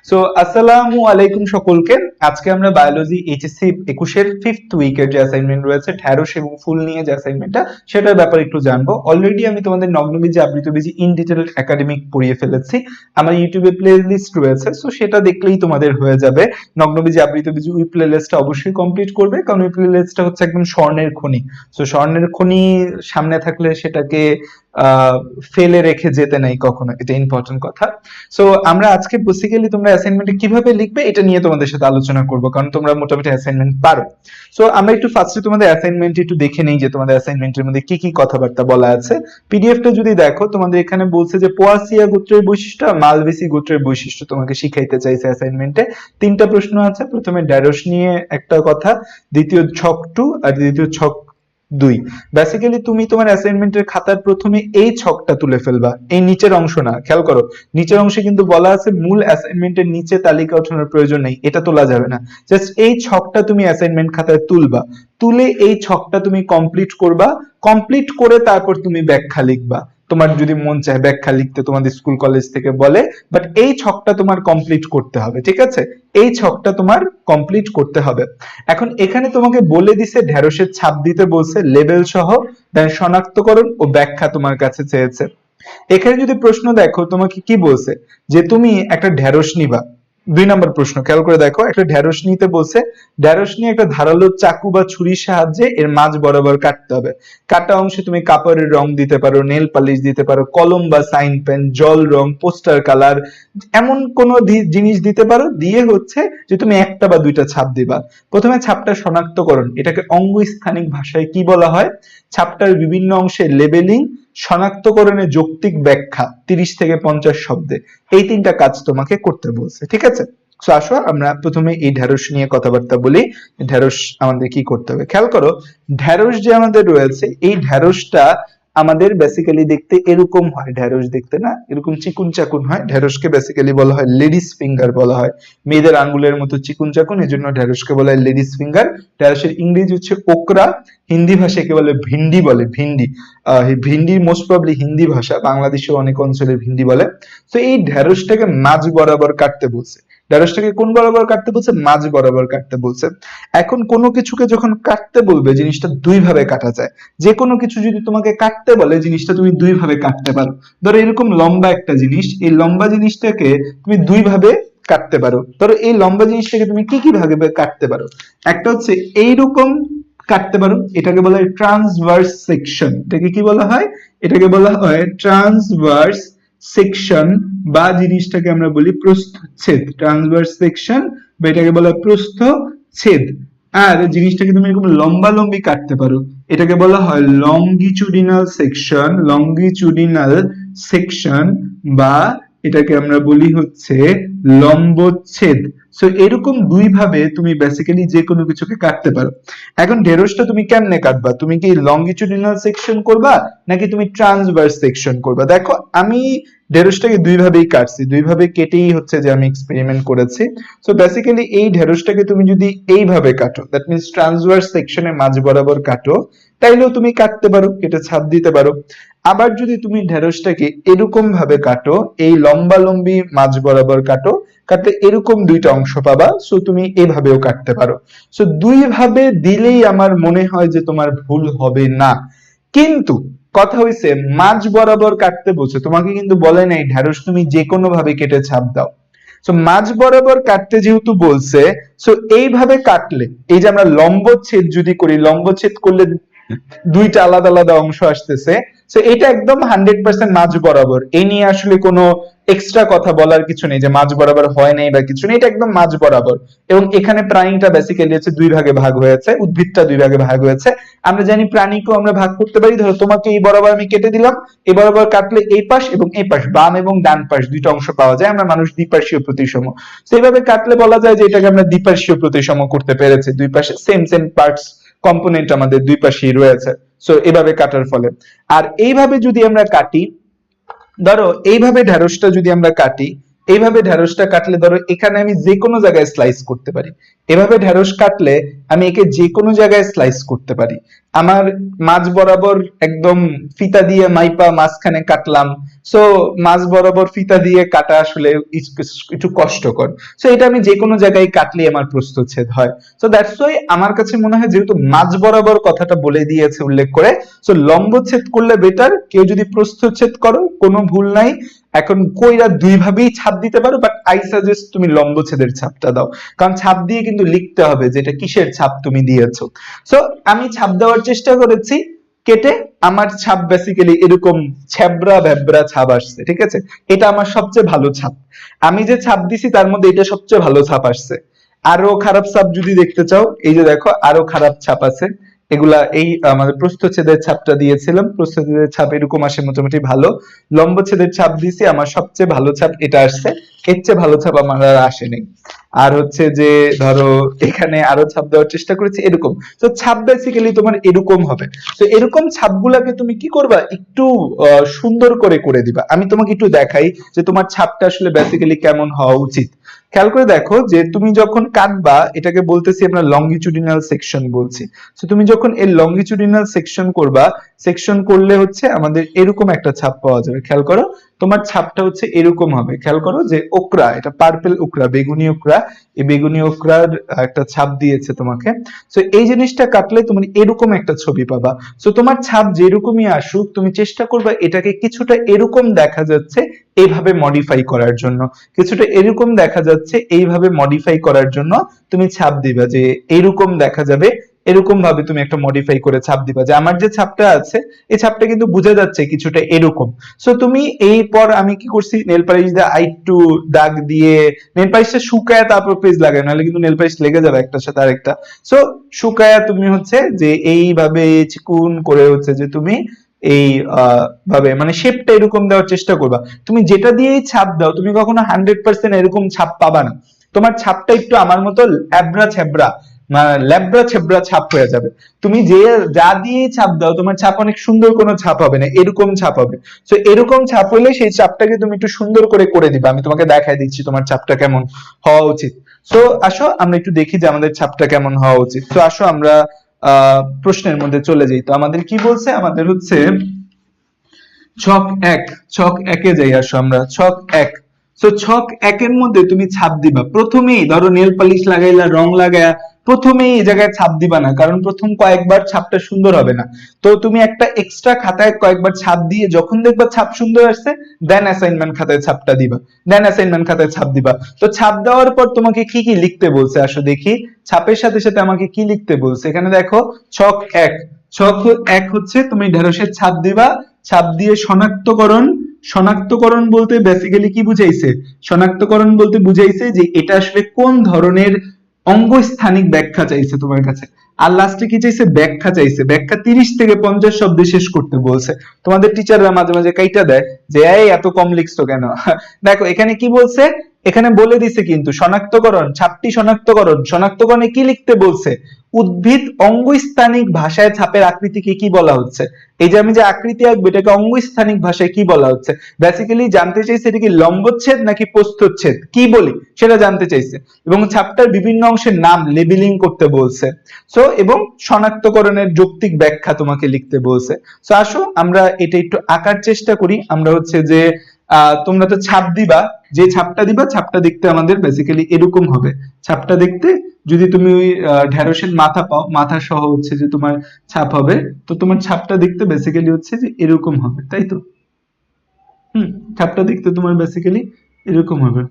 সো আসসালামু আলাইকুম সকলকে। আজকে আমরা বায়োলজি এইচএসসি 21-এর 5th উইকের যে অ্যাসাইনমেন্ট রয়েছে ঢ্যাঁড়স এবং ফুল নিয়ে যে অ্যাসাইনমেন্টটা, সেটার ব্যাপারে একটু জানবো। অলরেডি আমি তোমাদের নগ্নবীজি আবৃতবীজি ইন ডিটেল একাডেমিক পড়িয়ে ফেলেছি, আমার ইউটিউবে প্লে লিস্ট রয়েছে, সো সেটা দেখলেই তোমাদের হয়ে যাবে। নগ্নবীজি আবৃতবীজি ওই প্লে লিস্টটা অবশ্যই কমপ্লিট করবে, কারণ ওই প্লে লিস্টটা হচ্ছে একদম স্বর্ণের খনি। সো স্বর্ণের খনি সামনে থাকলে সেটাকে ফেলে রেখে যেতে নাই কখনো, এটা ইম্পর্টেন্ট কথা। সো আমরা আজকে বেসিক্যালি তোমরা অ্যাসাইনমেন্টে কিভাবে লিখবে এটা নিয়ে তোমাদের সাথে আলোচনা করব, কারণ তোমরা মোটামুটি অ্যাসাইনমেন্ট পারো। সো আমরা একটু ফার্স্টে তোমাদের অ্যাসাইনমেন্ট একটু দেখে নেই যে তোমাদের অ্যাসাইনমেন্টের মধ্যে কি কি কথাবার্তা বলা আছে। পিডিএফটা যদি দেখো, তোমাদের এখানে বলছে যে পোয়াসিয়া গোত্রের বৈশিষ্ট্য, মালভেসি গোত্রের বৈশিষ্ট্য তোমাকে শিখাইতে চাইছে অ্যাসাইনমেন্টে। 3টা প্রশ্ন আছে, প্রথমে ঢ্যাঁড়স নিয়ে একটা কথা, দ্বিতীয় ছক 2 আর দ্বিতীয় ছক 2। বেসিক্যালি তুমি তোমার অ্যাসাইনমেন্টের খাতার প্রথমে এই ছকটা তুলে ফেলবা, এই নিচের অংশ না। খেয়াল করো, নিচের অংশে কিন্তু বলা আছে মূল অ্যাসাইনমেন্টের নিচে তালিকা ওঠানোর প্রয়োজন নেই, এটা তোলা যাবে না। জাস্ট এই ছকটা তুমি অ্যাসাইনমেন্ট খাতায় তুলবা, তুলে এই ছকটা তুমি কমপ্লিট করবা, কমপ্লিট করে তারপর তুমি ব্যাখ্যা লিখবা। তোমার যদি মন চায় ব্যাখ্যা লিখতে, তোমাদের স্কুল কলেজ থেকে বলে, বাট এই ছকটা তোমার কমপ্লিট করতে হবে, ঠিক আছে? এই ছকটা তোমার কমপ্লিট করতে হবে। এখন এখানে তোমাকে বলে দিছে ঢ্যাঁড়সের ছাপ দিতে বলছে, লেবেল সহ, দেন শনাক্তকরণ ও ব্যাখ্যা তোমার কাছে চেয়েছে। এখানে যদি প্রশ্ন দেখো, তোমাকে কি বলছে, যে তুমি একটা ঢ্যাঁড়স নিবা। 2 নম্বর প্রশ্ন খেয়াল করে দেখো, একটা ঢ্যাঁড়স নিতে বলছে, ঢ্যাঁড়স নিয়ে একটা ধারালো চাকু বা ছুরির সাহায্যে এর মাঝ বরাবর কাটতে হবে। কাটা অংশে তুমি কাপড়ের রং দিতে পারো, নেল পালিশ দিতে পারো, কলম বা সাইন পেন, জল রং, পোস্টার কালার, এমন কোন জিনিস দিতে পারো, দিয়ে হচ্ছে যে তুমি একটা বা দুইটা ছাপ দিবা। প্রথমে ছাপটা শনাক্তকরণ, এটাকে অঙ্গস্থানিক ভাষায় কি বলা হয়? ছাপটার বিভিন্ন অংশে লেবেলিং, শনাক্তকরণের যৌক্তিক ব্যাখ্যা 30 থেকে 50 শব্দে, এই 3টা কাজ তোমাকে করতে বলছে, ঠিক আছে? সো আসো আমরা প্রথমে এই ঢ্যাঁড়স নিয়ে কথাবার্তা বলি। ঢ্যাঁড়স আমাদের কি করতে হবে, খেয়াল করো। ঢ্যাঁড়স যে আমাদের রয়েছে, এই ঢ্যাঁড়সটা আমাদের বেসিক্যালি দেখতে এরকম হয়, ঢ্যাঁড়স দেখতে না এরকম চিকুন চাকুন হয়। ঢ্যাঁড়সকে বেসিক্যালি বলা হয় লেডিস ফিঙ্গার বলা হয়, মেয়েদের আঙ্গুলের মতো চিকুন চাকুন, এই জন্য ঢ্যাঁড়সকে বলা হয় লেডিস ফিঙ্গার। ঢ্যাঁড়সের ইংরেজি হচ্ছে ওকরা, হিন্দি ভাষায় কে বলে ভিন্ডি বলে, ভিন্ডি। ভিন্ডি মোস্ট প্রবাবলি হিন্দি ভাষা, বাংলাদেশে অনেক অঞ্চলে ভিন্ডি বলে। তো এই ঢ্যাঁড়সটাকে মাঝ বরাবর কাটতে বলছে। ঢ্যাঁড়সটাকে কোন বরাবর কাটতে বলছে? মাঝ বরাবর কাটতে বলছে। এখন কোনো কিছুকে যখন কাটতে বলবে, জিনিসটা 2 ভাবে কাটা যায়। যে কোনো কিছু যদি তোমাকে কাটতে বলে, জিনিসটা তুমি 2 ভাবে কাটতে পারো। ধরো এরকম লম্বা একটা জিনিস, এই লম্বা জিনিসটাকে তুমি 2 ভাবে কাটতে পারো। ধরো এই লম্বা জিনিসটাকে তুমি কি কি ভাবে কাটতে পারো? একটা হচ্ছে এইরকম কাটতে পারো, এটাকে বলা হয় ট্রান্সভার্স সেকশন। এটাকে কি বলা হয়? এটাকে বলা হয় ট্রান্সভার্স সেকশন, বা জিনিসটাকে আমরা বলি প্রস্থচ্ছেদ। ট্রান্সভার্স সেকশন বা এটাকে বলা হয় প্রস্থচ্ছেদ। আর জিনিসটাকে তুমি এরকম লম্বা লম্বি কাটতে পারো, এটাকে বলা হয় লংগিচুডিনাল সেকশন। লংগিচুডিনাল সেকশন, বা এটাকে আমরা বলি হচ্ছে লম্বচ্ছেদ। সো এরকম 2 ভাবে তুমি বেসিক্যালি যে কোনো কিছুকে কাটতে পারো। এখন ঢেঁড়সটা তুমি কেমনে কাটবা? তুমি কি লংগিচুডিনাল সেকশন করবা নাকি তুমি ট্রান্সভার্স সেকশন করবা? দেখো আমি ঢেঁড়সটাকে 2 ভাবেই কাটছি, 2 ভাবে কেটেই হচ্ছে যে আমি এক্সপেরিমেন্ট করেছি। সো বেসিক্যালি এই ঢেঁড়সটাকে তুমি যদি এইভাবে কাটো, দ্যাট মিন্স ট্রান্সভার্স সেকশনের মাঝ বরাবর কাটো, তাইলেও তুমি কাটতে পারো, কেটে ছাপ দিতে পারো। আবার যদি তুমি ঢেঁড়সটাকে এরকম ভাবে কাটো, এই লম্বা লম্বি মাঝ বরাবর কাটো, কাটলে এরকম 2টা অংশ পাবা। সো তুমি এভাবেও কাটতে পারো। সো 2 ভাবে দিলেই আমার মনে হয় যে তোমার ভুল হবে না। কিন্তু কথা হইছে মাঝ বরাবর কাটতে বলছে, তোমাকে কিন্তু বলে নাই ঢেঁড়স তুমি যে কোনো ভাবে কেটে ছাপ দাও। সো মাঝ বরাবর কাটতে যেহেতু বলছে, সো এইভাবে কাটলে, এই যে আমরা লম্বচ্ছেদ যদি করি, লম্বচ্ছেদ করলে 2টা আলাদা আলাদা অংশ আসতেছে। সো এটা একদম 100% মাঝ বরাবর, এই নিয়ে আসলে কোনো এক্সট্রা কথা বলার কিছু নেই যে মাঝ বরাবর হয় নাই বা কিছু নেই, এটা একদম মাঝ বরাবর। এবং এখানে প্রাণীটা বেসিক্যালি হচ্ছে 2 ভাগে ভাগ হয়েছে, উদ্ভিদটা 2 ভাগে ভাগ হয়েছে। আমরা জানি প্রাণীকেও আমরা ভাগ করতে পারি। ধরো তোমাকে এই বরাবর আমি কেটে দিলাম, এই বরাবর কাটলে এই পাশ এবং এই পাশ, বাম এবং ডান পাশ 2টা অংশ পাওয়া যায়। আমরা মানুষ দ্বিপার্শ্বীয় প্রতিসম, সেইভাবে কাটলে বলা যায় যে এটাকে আমরা দ্বিপার্শ্বীয় প্রতিসম করতে পেরেছি। 2 পাশে সেম সেম পার্টস কম্পোনেন্ট আমাদের 2 পাশেই রয়েছে। সো এভাবে কাটার ফলে, আর এইভাবে যদি আমরা কাটি, ধরো এইভাবে ঢেঁড়সটা যদি আমরা কাটি, এইভাবে ঢেঁড়সটা কাটলে ধরো এখানে আমি যে কোনো জায়গায় স্লাইস করতে পারি। এভাবে ঢেঁড়স কাটলে আমি একে যে কোনো জায়গায় স্লাইস করতে পারি। আমার মাঝ বরাবর একদম ফিতা দিয়ে মাইপা মাঝখানে কাটলাম, সো মাঝ বরাবর ফিতা দিয়ে কাটা আসলে একটু কষ্টকর। সো এটা আমি যে কোনো জায়গায় কাটলে আমার প্রস্থচ্ছেদ হয়। সো দ্যাটস ওয়াই আমার কাছে মনে হয় যেহেতু মাঝ বরাবর কথাটা বলে দিয়েছে উল্লেখ করে, সো লম্বচ্ছেদ করলে বেটার। কেউ যদি প্রস্থচ্ছেদ করো কোনো ভুল নাই। এখন কইরা দুই ভাবেই ছাপ দিতে পারো, বাট আই সাজেস্ট তুমি লম্বচ্ছেদের ছাপটা দাও, কারণ ছাপ দিয়ে কিন্তু লিখতে হবে যে এটা কিসের ছাপ তুমি দিয়েছো। সো আমি ছাপ দেওয়ার চেষ্টা করেছি কেটে, আমার ছাপ বেসিক্যালি এরকম ছ্যাবরা ভ্যাবরা ছাপ আসছে, ঠিক আছে। এটা আমার সবচেয়ে ভালো ছাপ। আমি যে ছাপ দিছি তার মধ্যে এটা সবচেয়ে ভালো ছাপ আসছে। আরো খারাপ ছাপ যদি দেখতে চাও, এই যে দেখো আরো খারাপ ছাপ আছে। এগুলা এই আমাদের প্রস্থচ্ছেদের ছাপটা দিয়েছিলাম, প্রস্থচ্ছেদের ছাপ এরকম আসে মোটামুটি ভালো। লম্বচ্ছেদের ছাপ দিয়েছি, আমার সবচেয়ে ভালো ছাপ এটা আসছে। এর চেয়ে ভালো ছাপ আমার আর আসেনি। আর হচ্ছে যে ধরো এখানে আরো ছাপ দেওয়ার চেষ্টা করেছি এরকম। তো ছাপ বেসিক্যালি তোমার এরকম হবে। তো এরকম ছাপগুলাকে তুমি কি করবা, একটু সুন্দর করে করে দিবা। আমি তোমাকে একটু দেখাই যে তোমার ছাপটা আসলে বেসিক্যালি কেমন হওয়া উচিত। খেয়াল করে দেখো যে তুমি যখন কাটবা, এটাকে বলতেছি আমরা লংগিচুডিনাল সেকশন বলছি। তো তুমি যখন এই লংগিচুডিনাল সেকশন করবা, সেকশন করলে হচ্ছে আমাদের এরকম একটা ছাপ পাওয়া যাবে। খেয়াল করো তোমার ছাপটা হচ্ছে এরকম হবে। খেয়াল করো যে ওকরা, এটা পার্পল ওকরা, বেগুনি ওকরা, এই বেগুনি ওকরার একটা ছাপ দিয়েছে তোমাকে। সো এই জিনিসটা কাটলে তুমি এরকম একটা ছবি পাবা। সো তোমার ছাপ যেরকমই আসুক, তুমি চেষ্টা করবে এটাকে কিছুটা এরকম দেখা যাচ্ছে এইভাবে মডিফাই করার জন্য, কিছুটা এরকম দেখা যাচ্ছে এইভাবে মডিফাই করার জন্য তুমি ছাপ দিবা, যে এরকম দেখা যাবে এরকম ভাবে তুমি একটা মডিফাই করে ছাপ দিবা, যে আমার যে ছাপটা আছে এই ছাপটা কিন্তু বোঝা যাচ্ছে কিছুটা এরকম। সো তুমি এই পর আমি কি করছি, নেল পালিশ দিয়ে আইটু দাগ দিয়ে, নেল পালিশটা শুকায় তারপর পেজ লাগায়, নাহলে কিন্তু নেল পালিশ লেগে যাবে একটার সাথে আরেকটা। সো শুকায়া তুমি হচ্ছে যে এইভাবে চিকুন করে হচ্ছে যে তুমি এই ভাবে মানে শেপটা এরকম দেওয়ার চেষ্টা করবা। তুমি যেটা দিয়েই ছাপ দাও তুমি কখনো 100% এরকম ছাপ পাবা না। তোমার ছাপটা একটু আমার মতো অ্যাবরা ছ্যাবরা, ল্যাবড়া ছেবড়া ছাপ হয়ে যাবে। তুমি যে যা দিয়ে ছাপ দাও তোমার ছাপ অনেক সুন্দর কোনো ছাপ হবে না, এরকম ছাপ হবে। তো এরকম ছাপ হলে সেই ছাপটাকে তুমি একটু সুন্দর করে করে দিবা। আমি তোমাকে দেখাই দিচ্ছি তোমার ছাপটা কেমন হওয়া উচিত। তো আসো আমরা একটু দেখি যে আমাদের ছাপটা কেমন হওয়া উচিত। তো আসো আমরা প্রশ্নের মধ্যে চলে যাই। তো আমাদের কি বলছে, আমাদের হচ্ছে ছক এক, ছক একে যাই। আসো আমরা ছক এক। তো ছক একের মধ্যে তুমি ছাপ দিবা প্রথমেই। ধরো নেল পালিশ লাগাইলা, রং লাগায়া প্রথমেই এই জায়গায় ছাপ দিবা না, কারণ প্রথম কয়েকবার ছাপটা সুন্দর হবে না। তো তুমি একটা এক্সট্রা খাতায় কয়েকবার ছাপ দিয়ে যখন দেখবা ছাপ সুন্দর আসছে, দেন অ্যাসাইনমেন্ট খাতায় ছাপটা দিবা, দেন অ্যাসাইনমেন্ট খাতায় ছাপ দিবা। তো ছাপ দেওয়ার পর তোমাকে কি কি লিখতে বলছে আসো দেখি। ছাপের সাথে সাথে আমাকে কি লিখতে বলছে, এখানে দেখো ছক এক। ছক এক হচ্ছে তুমি ঢেঁড়সের ছাপ দিবা, ছাপ দিয়ে শনাক্তকরণ। শনাক্তকরণ বলতে বেসিক্যালি কি বুঝাইছে, শনাক্তকরণ বলতে বুঝাইছে যে এটা আসলে কোন ধরনের অঙ্গস্থানিক ব্যাখ্যা চাইছে তোমার কাছে। আর লাস্টে কি চাইছে, ব্যাখ্যা চাইছে। ব্যাখ্যা 30 থেকে 50 শব্দে শেষ করতে বলছে। তোমাদের টিচাররা মাঝে মাঝে কাইটা দেয় যে এই এত কম লিখছো কেন। দেখো এখানে কি বলছে, এখানে বলে দিছে কিন্তু শনাক্তকরণ, ছাপটি শনাক্তকরণ। শনাক্তকরণে কি লিখতে বলছে, উদ্ভিদ অঙ্গস্থানিক ভাষায় ছাপের আকৃতিকে কি বলা হচ্ছে। এই যে আমি যে আকৃতি আঁকবো এটাকে অঙ্গস্থানিক ভাষায় কি বলা হচ্ছে। বেসিক্যালি জানতে চাইছে এটা কি লম্বচ্ছেদ নাকি প্রস্থচ্ছেদ, কি বলি সেটা জানতে চাইছে। এবং ছাপটার বিভিন্ন অংশের নাম লেবেলিং করতে বলছে। সো এবং শনাক্তকরণের যৌক্তিক ব্যাখ্যা তোমাকে লিখতে বলছে। সো আসো আমরা এটা একটু আঁকার চেষ্টা করি। আমরা হচ্ছে যে তোমরা তো ছাপ দিবা, যে ছাপটা দিবা ছাপটা দেখতে আমাদের বেসিক্যালি এরকম হবে। ছাপটা দেখতে যদি তুমি ওই ঢেঁড়সের মাথা পাও, মাথা সহ হচ্ছে যে তোমার ছাপ হবে, তো তোমার ছাপটা দেখতে বেসিক্যালি হচ্ছে যে এরকম হবে, তাই তো। ছাপটা দেখতে তোমার বেসিক্যালি এরকম হবে।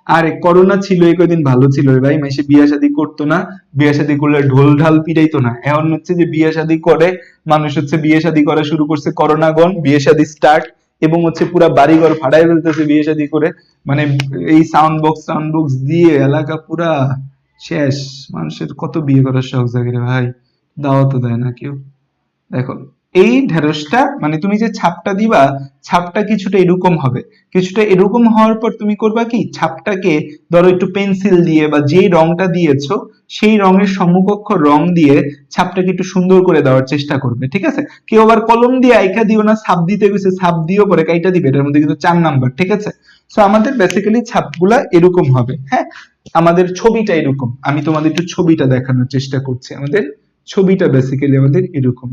আরে করোনা ছিল এই কয়দিন ভালো ছিল রে ভাই, মাইসে বিয়া শাদী করতো না, বিয়া শাদী করলে ঢোল ঢাল পিটাইতো না। এখন হচ্ছে যে বিয়া শাদী করে মানুষ, হচ্ছে বিয়ে শাদী করা শুরু করছে করোনাগণ, বিয়ে শাদী স্টার্ট, এবং হচ্ছে পুরা বাড়িঘর ভাড়ায় ফেলতেছে বিয়ে শাদী করে। মানে এই সাউন্ড বক্স দিয়ে এলাকা পুরা শেষ। মানুষের কত বিয়ে করার শখ জাগে রে ভাই, দাওয়াতও দেয় না কেউ। দেখো এই ঢেঁড়সটা মানে তুমি যে ছাপটা দিবা, ছাপটা কিছুটা এরকম হবে। কিছুটা এরকম হওয়ার পর তুমি করবা কি, ছাপটাকে ধরো একটু পেন্সিল দিয়ে বা যেই রংটা দিয়েছো সেই রঙের সমকক্ষ রং দিয়ে ছাপটাকে একটু সুন্দর করে দেওয়ার চেষ্টা করবে, ঠিক আছে? কেউ আবার কলম দিয়ে আইকা দিও না, ছাপ দিতে গেছে ছাপ দিও পরে কাইটা দিবে, এটার মধ্যে কিন্তু 4 নাম্বার, ঠিক আছে? সো আমাদের বেসিক্যালি ছাপগুলা এরকম হবে, হ্যাঁ। আমাদের ছবিটা এরকম, আমি তোমাদের একটু ছবিটা দেখানোর চেষ্টা করছি। আমাদের ছবিটা বেসিক্যালি আমাদের এরকম।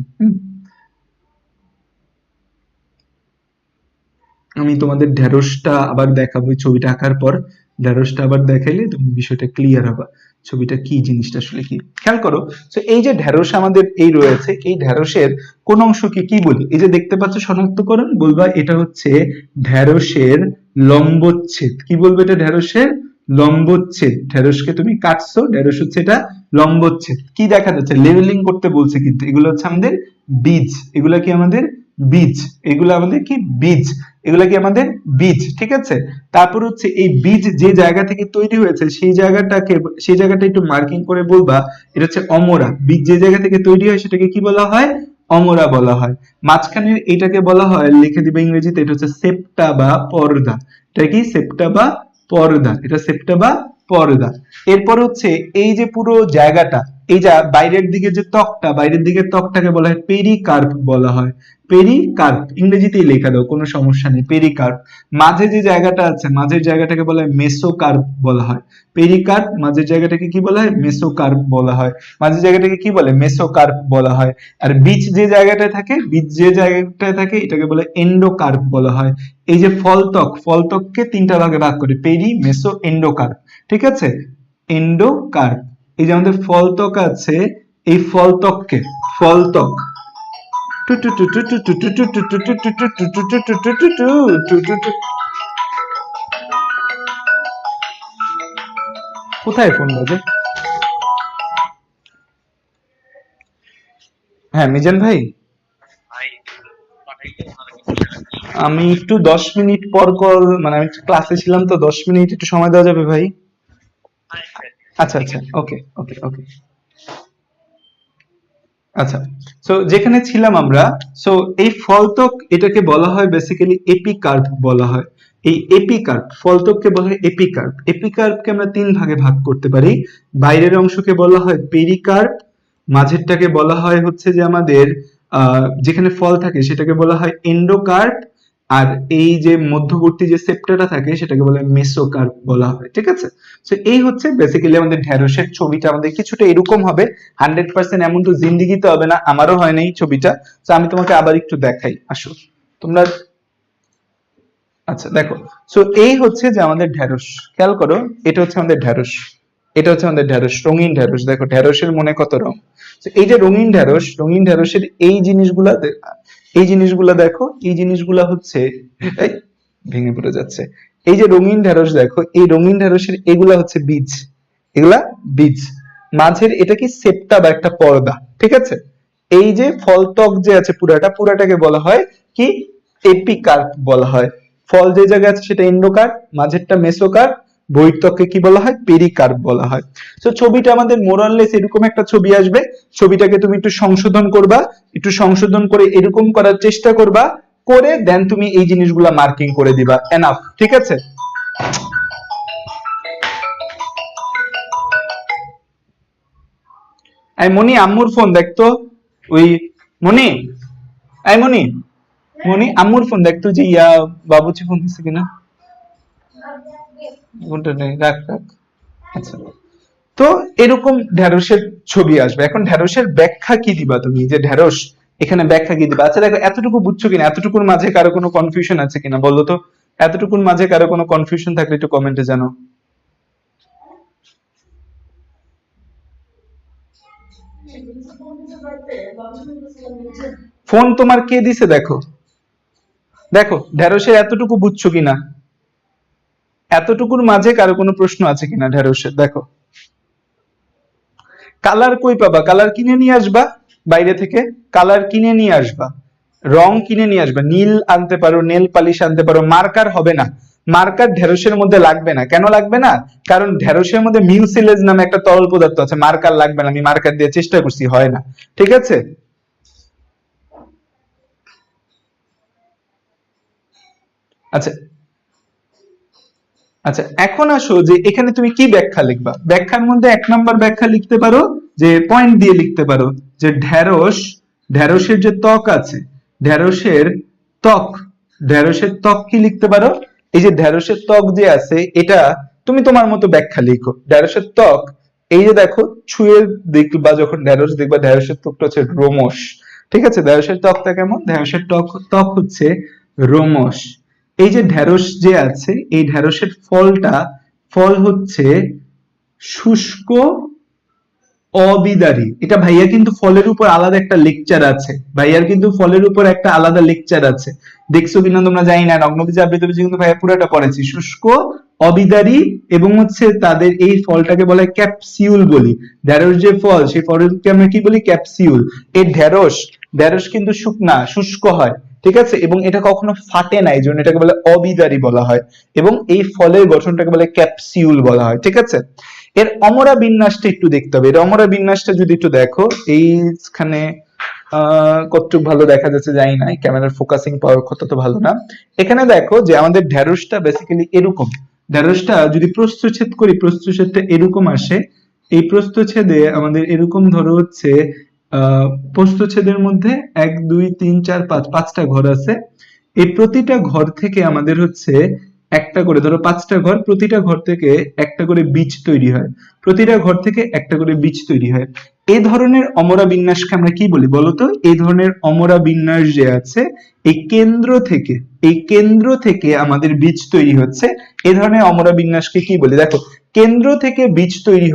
আমি তোমাদের ঢেঁড়সটা আবার দেখাবো, এই ছবিটা আঁকার পর ঢেঁড়সটা আবার দেখাইলে তুমি বিষয়টা ক্লিয়ার হবে, ছবিটা কি জিনিসটা আসলে কি। খেয়াল করো, তো এই যে ঢেঁড়স আমাদের এই রয়েছে, এই ঢেঁড়সের কোন অংশকে কি বলি? এই যে দেখতে পাচ্ছ শনাক্তকরণ, বলবা এটা হচ্ছে ঢেঁড়সের লম্বচ্ছেদ। কি বলবো? এটা ঢেঁড়সের লম্বচ্ছেদ। ঢেঁড়সকে তুমি কাটছো, ঢেঁড়স হচ্ছে এটা লম্বচ্ছেদ। কি দেখা যাচ্ছে? লেভেলিং করতে বলছে, কিন্তু এগুলো হচ্ছে আমাদের বীজ। এগুলা কি আমাদের বীজ? এগুলো আমাদের কি বীজ? এগুলা কি আমাদের বীজ, ঠিক আছে? তারপর হচ্ছে এই বীজ যে জায়গা থেকে তৈরি হয়েছে সেই জায়গাটা একটু মার্কিং করে বলবা এটা হচ্ছে অমরা। বীজ যে জায়গা থেকে তৈরি হয় সেটাকে কি বলা হয়? অমরা বলা হয়। মাঝখানের এটাকে বলা হয়, লিখে দিবে ইংরেজিতে, এটা হচ্ছে সেপ্টা বা পর্দা। এটা কি? সেপ্টা বা পর্দা। এটা সেপ্টা বা পর্দা। এরপর হচ্ছে এই যে পুরো জায়গাটা, এই যে বাইরের দিকে যে ত্বকটা, বাইরের দিকের ত্বকটাকে বলা হয় পেরিকার্প বলা হয়। পেরিকার্প, ইংরেজিতেই লেখা দাও, কোনো সমস্যা নেই, পেরিকার্প। মাঝে যে জায়গাটা আছে, মাঝের জায়গাটাকে বলা হয় মেসোকার্প বলা হয়। পেরিকার্প, মাঝের জায়গাটাকে কি বলা হয়? মেসোকার্প বলা হয়। মাঝের জায়গাটাকে কি বলে? মেসোকার্প বলা হয়। আর বীজ যে জায়গাটায় থাকে, বীজ যে জায়গাটায় থাকে এটাকে বলে এন্ডোকার্প বলা হয়। এই যে ফলত্বক, ফলত্বককে 3টা ভাগে ভাগ করে, পেরি, মেসো, এন্ডোকার্প, ঠিক আছে? এন্ডোকার্প। এই যে আমাদের ফলত্বক আছে, এই ফলত্বককে, ফলত্বক কোথায় ফোন বাজে? হ্যাঁ মিজান ভাই, আমি একটু 10 মিনিট পর কল, মানে আমি ক্লাসে ছিলাম তো, 10 মিনিট একটু সময় দেওয়া যাবে ভাই? আচ্ছা আচ্ছা, ওকে ওকে ওকে। আচ্ছা, সো যেখানে ছিলাম আমরা, সো এই ফলত্বক এটাকে বলা হয় বেসিক্যালি এপিকার্প বলা হয়। এই এপিকার্প, ফলত্বককে বলা হয় এপিকার্প। এপিকার্পকে আমরা 3 ভাগে ভাগ করতে পারি। বাইরের অংশকে বলা হয় পেরিকার্প, মাঝেরটাকে বলা হয় হচ্ছে যে আমাদের যেখানে ফল থাকে সেটাকে বলা হয় এন্ডোকার্প, আর এই যে মধ্যবর্তী যে সেপ্টাটা থাকে সেটাকে বলে মেসোকার্প বলা হয়, ঠিক আছে? তো এই হচ্ছে বেসিক্যালি আমাদের ঢেঁড়সের ছবিটা আমাদের কিছুটা এরকম হবে। 100% এমন তো জিন্দিগিতে হবে না, আমারও হয় নাই ছবিটা। তো আমি তোমাকে আবার একটু দেখাই, আসো তোমরা। আচ্ছা দেখো, সো এই হচ্ছে যে আমাদের ঢেঁড়স। খেয়াল করো, এটা হচ্ছে আমাদের ঢেঁড়স, এটা হচ্ছে আমাদের ঢেঁড়স, রঙিন ঢেঁড়স। দেখো ঢেঁড়সের মনে কত রং। তো এই যে রঙিন ঢেঁড়স, রঙিন ঢেঁড়সের এই জিনিসগুলা এই জিনিসগুলা দেখো, এই জিনিসগুলা হচ্ছে, এই ভেঙে পড়ে যাচ্ছে। এই যে রঙিন ঢেঁড়স দেখো, এই রঙিন ঢেঁড়সের এগুলা হচ্ছে বীজ, এগুলা বীজ। মাঝের এটা কি? সেপ্টা বা একটা পর্দা, ঠিক আছে? এই যে ফলত্বক যে আছে পুরাটাকে বলা হয় কি? এপিকার্প বলা হয়। ফল যে জায়গায় আছে সেটা এন্ডোকার্প, মাঝেরটা মেসোকার্প, বহির্ত্বককে কি বলা হয়? পেরিকার্প বলা হয়। তো ছবিটা আমাদের মোরাললেস এরকম একটা ছবি আসবে। ছবিটাকে তুমি একটু সংশোধন করবা, একটু সংশোধন করে এরকম করার চেষ্টা করবা, করে দেন তুমি এই জিনিসগুলা মার্কিং করে দিবা, এনাফ, ঠিক আছে? এই মনি, আম্মুর ফোন দেখতো, ওই মনি, এই মনি, মনি আম্মুর ফোন দেখতো যে বাবুচি ফোন দিচ্ছে কিনা। ফোনটা নেই, রাখ রাখ। আচ্ছা, তো এরকম ঢেঁড়সের ছবি আসবে। এখন ঢেঁড়সের ব্যাখ্যা কি দিবা তুমি, যে ঢেঁড়স এখানে ব্যাখ্যা কি দিবা? আচ্ছা দেখো, এতটুকু বুঝছো কিনা, এতটুকুর মাঝে কারো কোনো কনফিউশন আছে কিনা বলো তো? এতটুকুর মাঝে কারো কোনো কনফিউশন থাকলে একটু কমেন্টে জানো। ফোন তোমার কে দিছে দেখো, দেখো ঢেঁড়সের এতটুকু বুঝছো কিনা, এতটুকুর মাঝে কারো কোনো প্রশ্ন আছে কিনা ঢেঁড়সের, দেখো। কালার কই পাবা? কালার কিনে নিয়ে আসবা বাইরে থেকে, কালার কিনে নিয়ে আসবা, রং কিনে নিয়ে আসবা, নীল আনতে পারো, নেল পালিশ আনতে পারো। মার্কার হবে না, মার্কার ঢেঁড়সের মধ্যে লাগবে না। কেন লাগবে না? কারণ ঢেঁড়সের মধ্যে মিউসিলেজ নামে একটা তরল পদার্থ আছে, মার্কার লাগবে না। আমি মার্কার দিয়ে চেষ্টা করছি, হয় না, ঠিক আছে? আচ্ছা আচ্ছা, এখন আসো যে এখানে তুমি কি ব্যাখ্যা লিখবা। ব্যাখ্যার মধ্যে 1 নম্বর ব্যাখ্যা লিখতে পারো, যে পয়েন্ট দিয়ে লিখতে পারো যে ঢেঁড়সের যে ত্বক আছে, ঢেঁড়সের ত্বক ঢেঁড়সের ত্বক কি লিখতে পারো, এই যে ঢেঁড়সের ত্বক যে আছে এটা তুমি তোমার মতো ব্যাখ্যা লিখো। ঢেঁড়সের ত্বক, এই যে দেখো ছুঁয়ে দেখবা যখন ঢেঁড়স দেখবা ঢেঁড়সের ত্বকটা হচ্ছে রোমশ। ঠিক আছে, ঢেঁড়সের ত্বকটা কেমন, ঢেঁড়সের ত্বক হচ্ছে রোমশ। এই যে ঢেঁড়স যে আছে, এই ঢেঁড়সের ফল হচ্ছে শুষ্ক অবিদারী। এটা ভাইয়া কিন্তু ফলের উপর আলাদা একটা লেকচার আছে, ভাইয়ার কিন্তু ফলের উপর একটা আলাদা লেকচার আছে, দেখছো কিনা তোমরা জানি না। নগ্নবীজে আবৃতবীজে কিন্তু ভাইয়া পুরোটা পড়েছি। শুষ্ক অবিদারী এবং হচ্ছে তাদের এই ফলটাকে বলে ক্যাপসিউল বলি। ঢেঁড়স যে ফল, সেই ফলকে আমরা কি বলি, ক্যাপসিউল। এই ঢেঁড়স কিন্তু শুকনা শুষ্ক হয়, ঠিক আছে, এবং এটা কখনো ফাটে না, এই জন্য এটাকে বলে অবিদারী বলা হয়, এবং এই ফলের গঠনটাকে বলে ক্যাপসিউল বলা হয়। ঠিক আছে, এর অমরা বিন্যাসটা একটু দেখতে হবে। এর অমরা বিন্যাসটা যদি একটু দেখো, এইখানে কতটুকু ভালো দেখা যাচ্ছে জানি না, ক্যামেরার ফোকাসিং পাওয়ার কত তো ভালো না। এখানে দেখো যে আমাদের ঢেঁড়সটা বেসিক্যালি এরকম, ঢেঁড়সটা যদি প্রস্থচ্ছেদ করি, প্রস্থচ্ছেদটা এরকম আসে। এই প্রস্থচ্ছেদে আমাদের এরকম ধরো হচ্ছে প্রস্থচ্ছেদের মধ্যে 1 2 3 4 5 5টা ঘর আছে। এই প্রতিটা ঘর থেকে আমাদের হচ্ছে একটা করে, ধরো 5টা ঘর, প্রতিটা ঘর থেকে একটা করে বীজ তৈরি হয়, প্রতিটা ঘর থেকে একটা করে বীজ তৈরি হয়। এই ধরনের অমরা বিন্যাসকে আমরা কি বলি বলতো, এই ধরনের অমরা বিন্যাস যে আছে, এই কেন্দ্র থেকে আমাদের বীজ তৈরি হচ্ছে, এই ধরনের অমরা বিন্যাসকে কি বলি। দেখো, কেন্দ্র থেকে বীজ তৈরি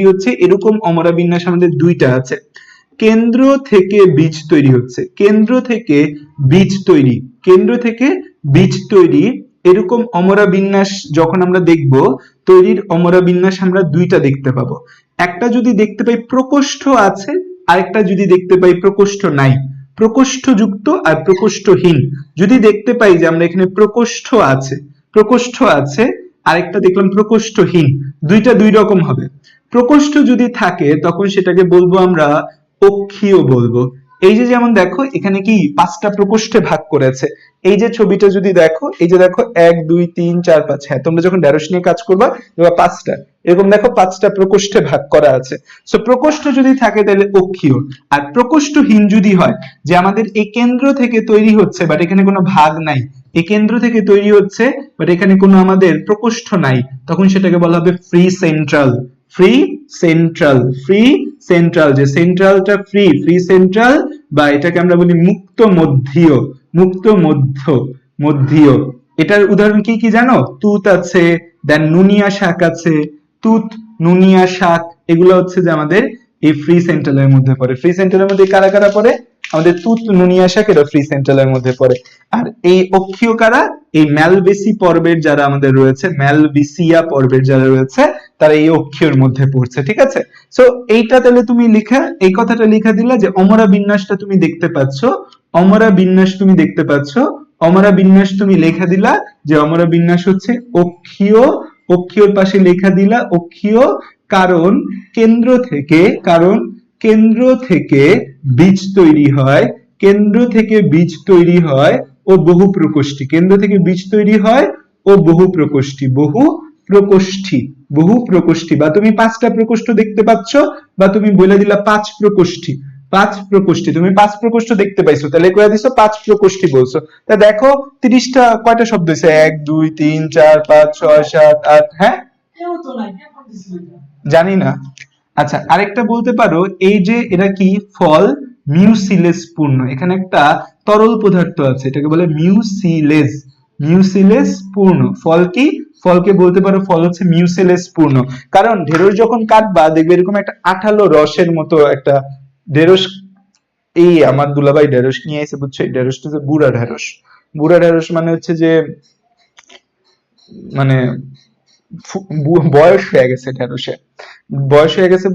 হচ্ছে, এরকম অমরা বিন্যাস আমাদের 2টা আছে। কেন্দ্র থেকে বীজ তৈরি হচ্ছে, কেন্দ্র থেকে বীজ তৈরি, এরকম অমরা বিন্যাস যখন আমরা দেখব, তৈরির অমরা বিন্যাস আমরা 2টা দেখতে পাবো। একটা যদি দেখতে পাই প্রকোষ্ঠ আছে, আরেকটা যদি দেখতে পাই প্রকোষ্ঠ নাই। প্রকোষ্ঠযুক্ত আর প্রকোষ্ঠহীন যদি দেখতে পাই, যে আমরা এখানে প্রকোষ্ঠ আছে, আরেকটা দেখলাম প্রকোষ্ঠহীন, 2টা 2 রকম হবে। প্রকোষ্ঠ যদি থাকে তখন সেটাকে বলবো আমরা অক্ষীয় বলবো। এই যে যেমন দেখো এখানে কি 5টা প্রকোষ্ঠে ভাগ করেছে। এই যে ছবিটা যদি দেখো, এই যে দেখো 1 2 3 4 5, হ্যাঁ তোমরা যখন ঢেঁড়স নিয়ে কাজ করবা এবার 5টা এরকম দেখো 5টা প্রকোষ্ঠে ভাগ করা আছে। সো প্রকোষ্ঠ যদি থাকে তাহলে অক্ষীয়। আর প্রকোষ্ঠহীন যদি হয়, যে আমাদের এই কেন্দ্র থেকে তৈরি হচ্ছে বাট এখানে কোনো ভাগ নাই, এই কেন্দ্র থেকে তৈরি হচ্ছে বাট এখানে কোনো আমাদের প্রকোষ্ঠ নাই, তখন সেটাকে বলা হবে ফ্রি সেন্ট্রাল। ফ্রি সেন্ট্রাল, যে সেন্ট্রালটা ফ্রি সেন্ট্রাল, বা এটাকে আমরা বলি মুক্ত মধ্যীয়। এটার উদাহরণ কি কি জানো, তুত আছে, দেন নুনিয়া শাক আছে, তুত নুনিয়া শাক, এগুলো হচ্ছে যে আমাদের এই ফ্রি সেন্ট্রালের মধ্যে পড়ে। ফ্রি সেন্ট্রালের মধ্যে কারা কারা পড়ে, আমাদের তুত নুনিয়া শাক, এরা ফ্রি সেন্ট্রালের মধ্যে পড়ে। আর এই অক্ষীয় কারা, এই ম্যালবেসি পর্বের যারা আমাদের রয়েছে, ম্যালবিসিয়া পর্বের যারা রয়েছে, তারা এই অক্ষীয়র মধ্যে পড়ছে। ঠিক আছে, সো এইটা তাহলে তুমি এই কথাটা লিখা দিলা, যে অমরা বিন্যাসটা তুমি দেখতে পাচ্ছ, অমরা বিন্যাস তুমি লেখা দিলা, যে অমরা বিন্যাস হচ্ছে অক্ষীয়, অক্ষীয়র পাশে লেখা দিলা অক্ষীয়, কারণ কেন্দ্র থেকে বীজ তৈরি হয়, ও বহু প্রকোষ্ঠী, বা তুমি 5টা প্রকোষ্ঠ দেখতে পাচ্ছ, বা তুমি বলে দিলা 5 প্রকোষ্ঠী, তুমি 5 প্রকোষ্ঠ দেখতে পাইছো, তাহলে কয়ে দিছো 5 প্রকোষ্ঠী বলছো। তা দেখো 30টা কয়টা শব্দ হয়েছে, 1 2 3 4 5 6 7 8, হ্যাঁ জানি না। আচ্ছা, আরেকটা বলতে পারো, এই যে এটা কি ফল, মিউসিলেস পূর্ণ, এখানে একটা তরল পদার্থ আছে, এটাকে বলে মিউসিলেস পূর্ণ। ফল কি, ফলকে বলতে পারো ফল হচ্ছে মিউসিলেস পূর্ণ। কারণ ঢেঁড়স যখন কাটবা দেখবে এরকম একটা আঠালো রসের মতো একটা ঢেঁড়স, এই আমার দুলাভাই ঢেঁড়স নিয়ে এসে, বুঝছো, এই ঢেঁড়সটা হচ্ছে বুড়া ঢেঁড়স মানে হচ্ছে যে, মানে বয়স হয়ে গেছে ঢেঁড়সে,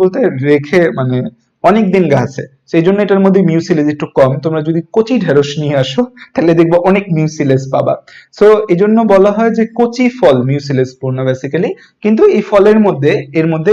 বলতে রেখে মানে অনেকদিন গাছে, সেই জন্য এটার মধ্যে মিউসিলেজ একটু কম। তোমরা যদি কচি ঢেঁড়স নিয়ে আসো তাহলে দেখবো অনেক মিউসিলেজ পাবা। সো এই জন্য বলা হয় যে কচি ফল মিউসিলেজ পূর্ণ বেসিক্যালি, কিন্তু এই ফলের মধ্যে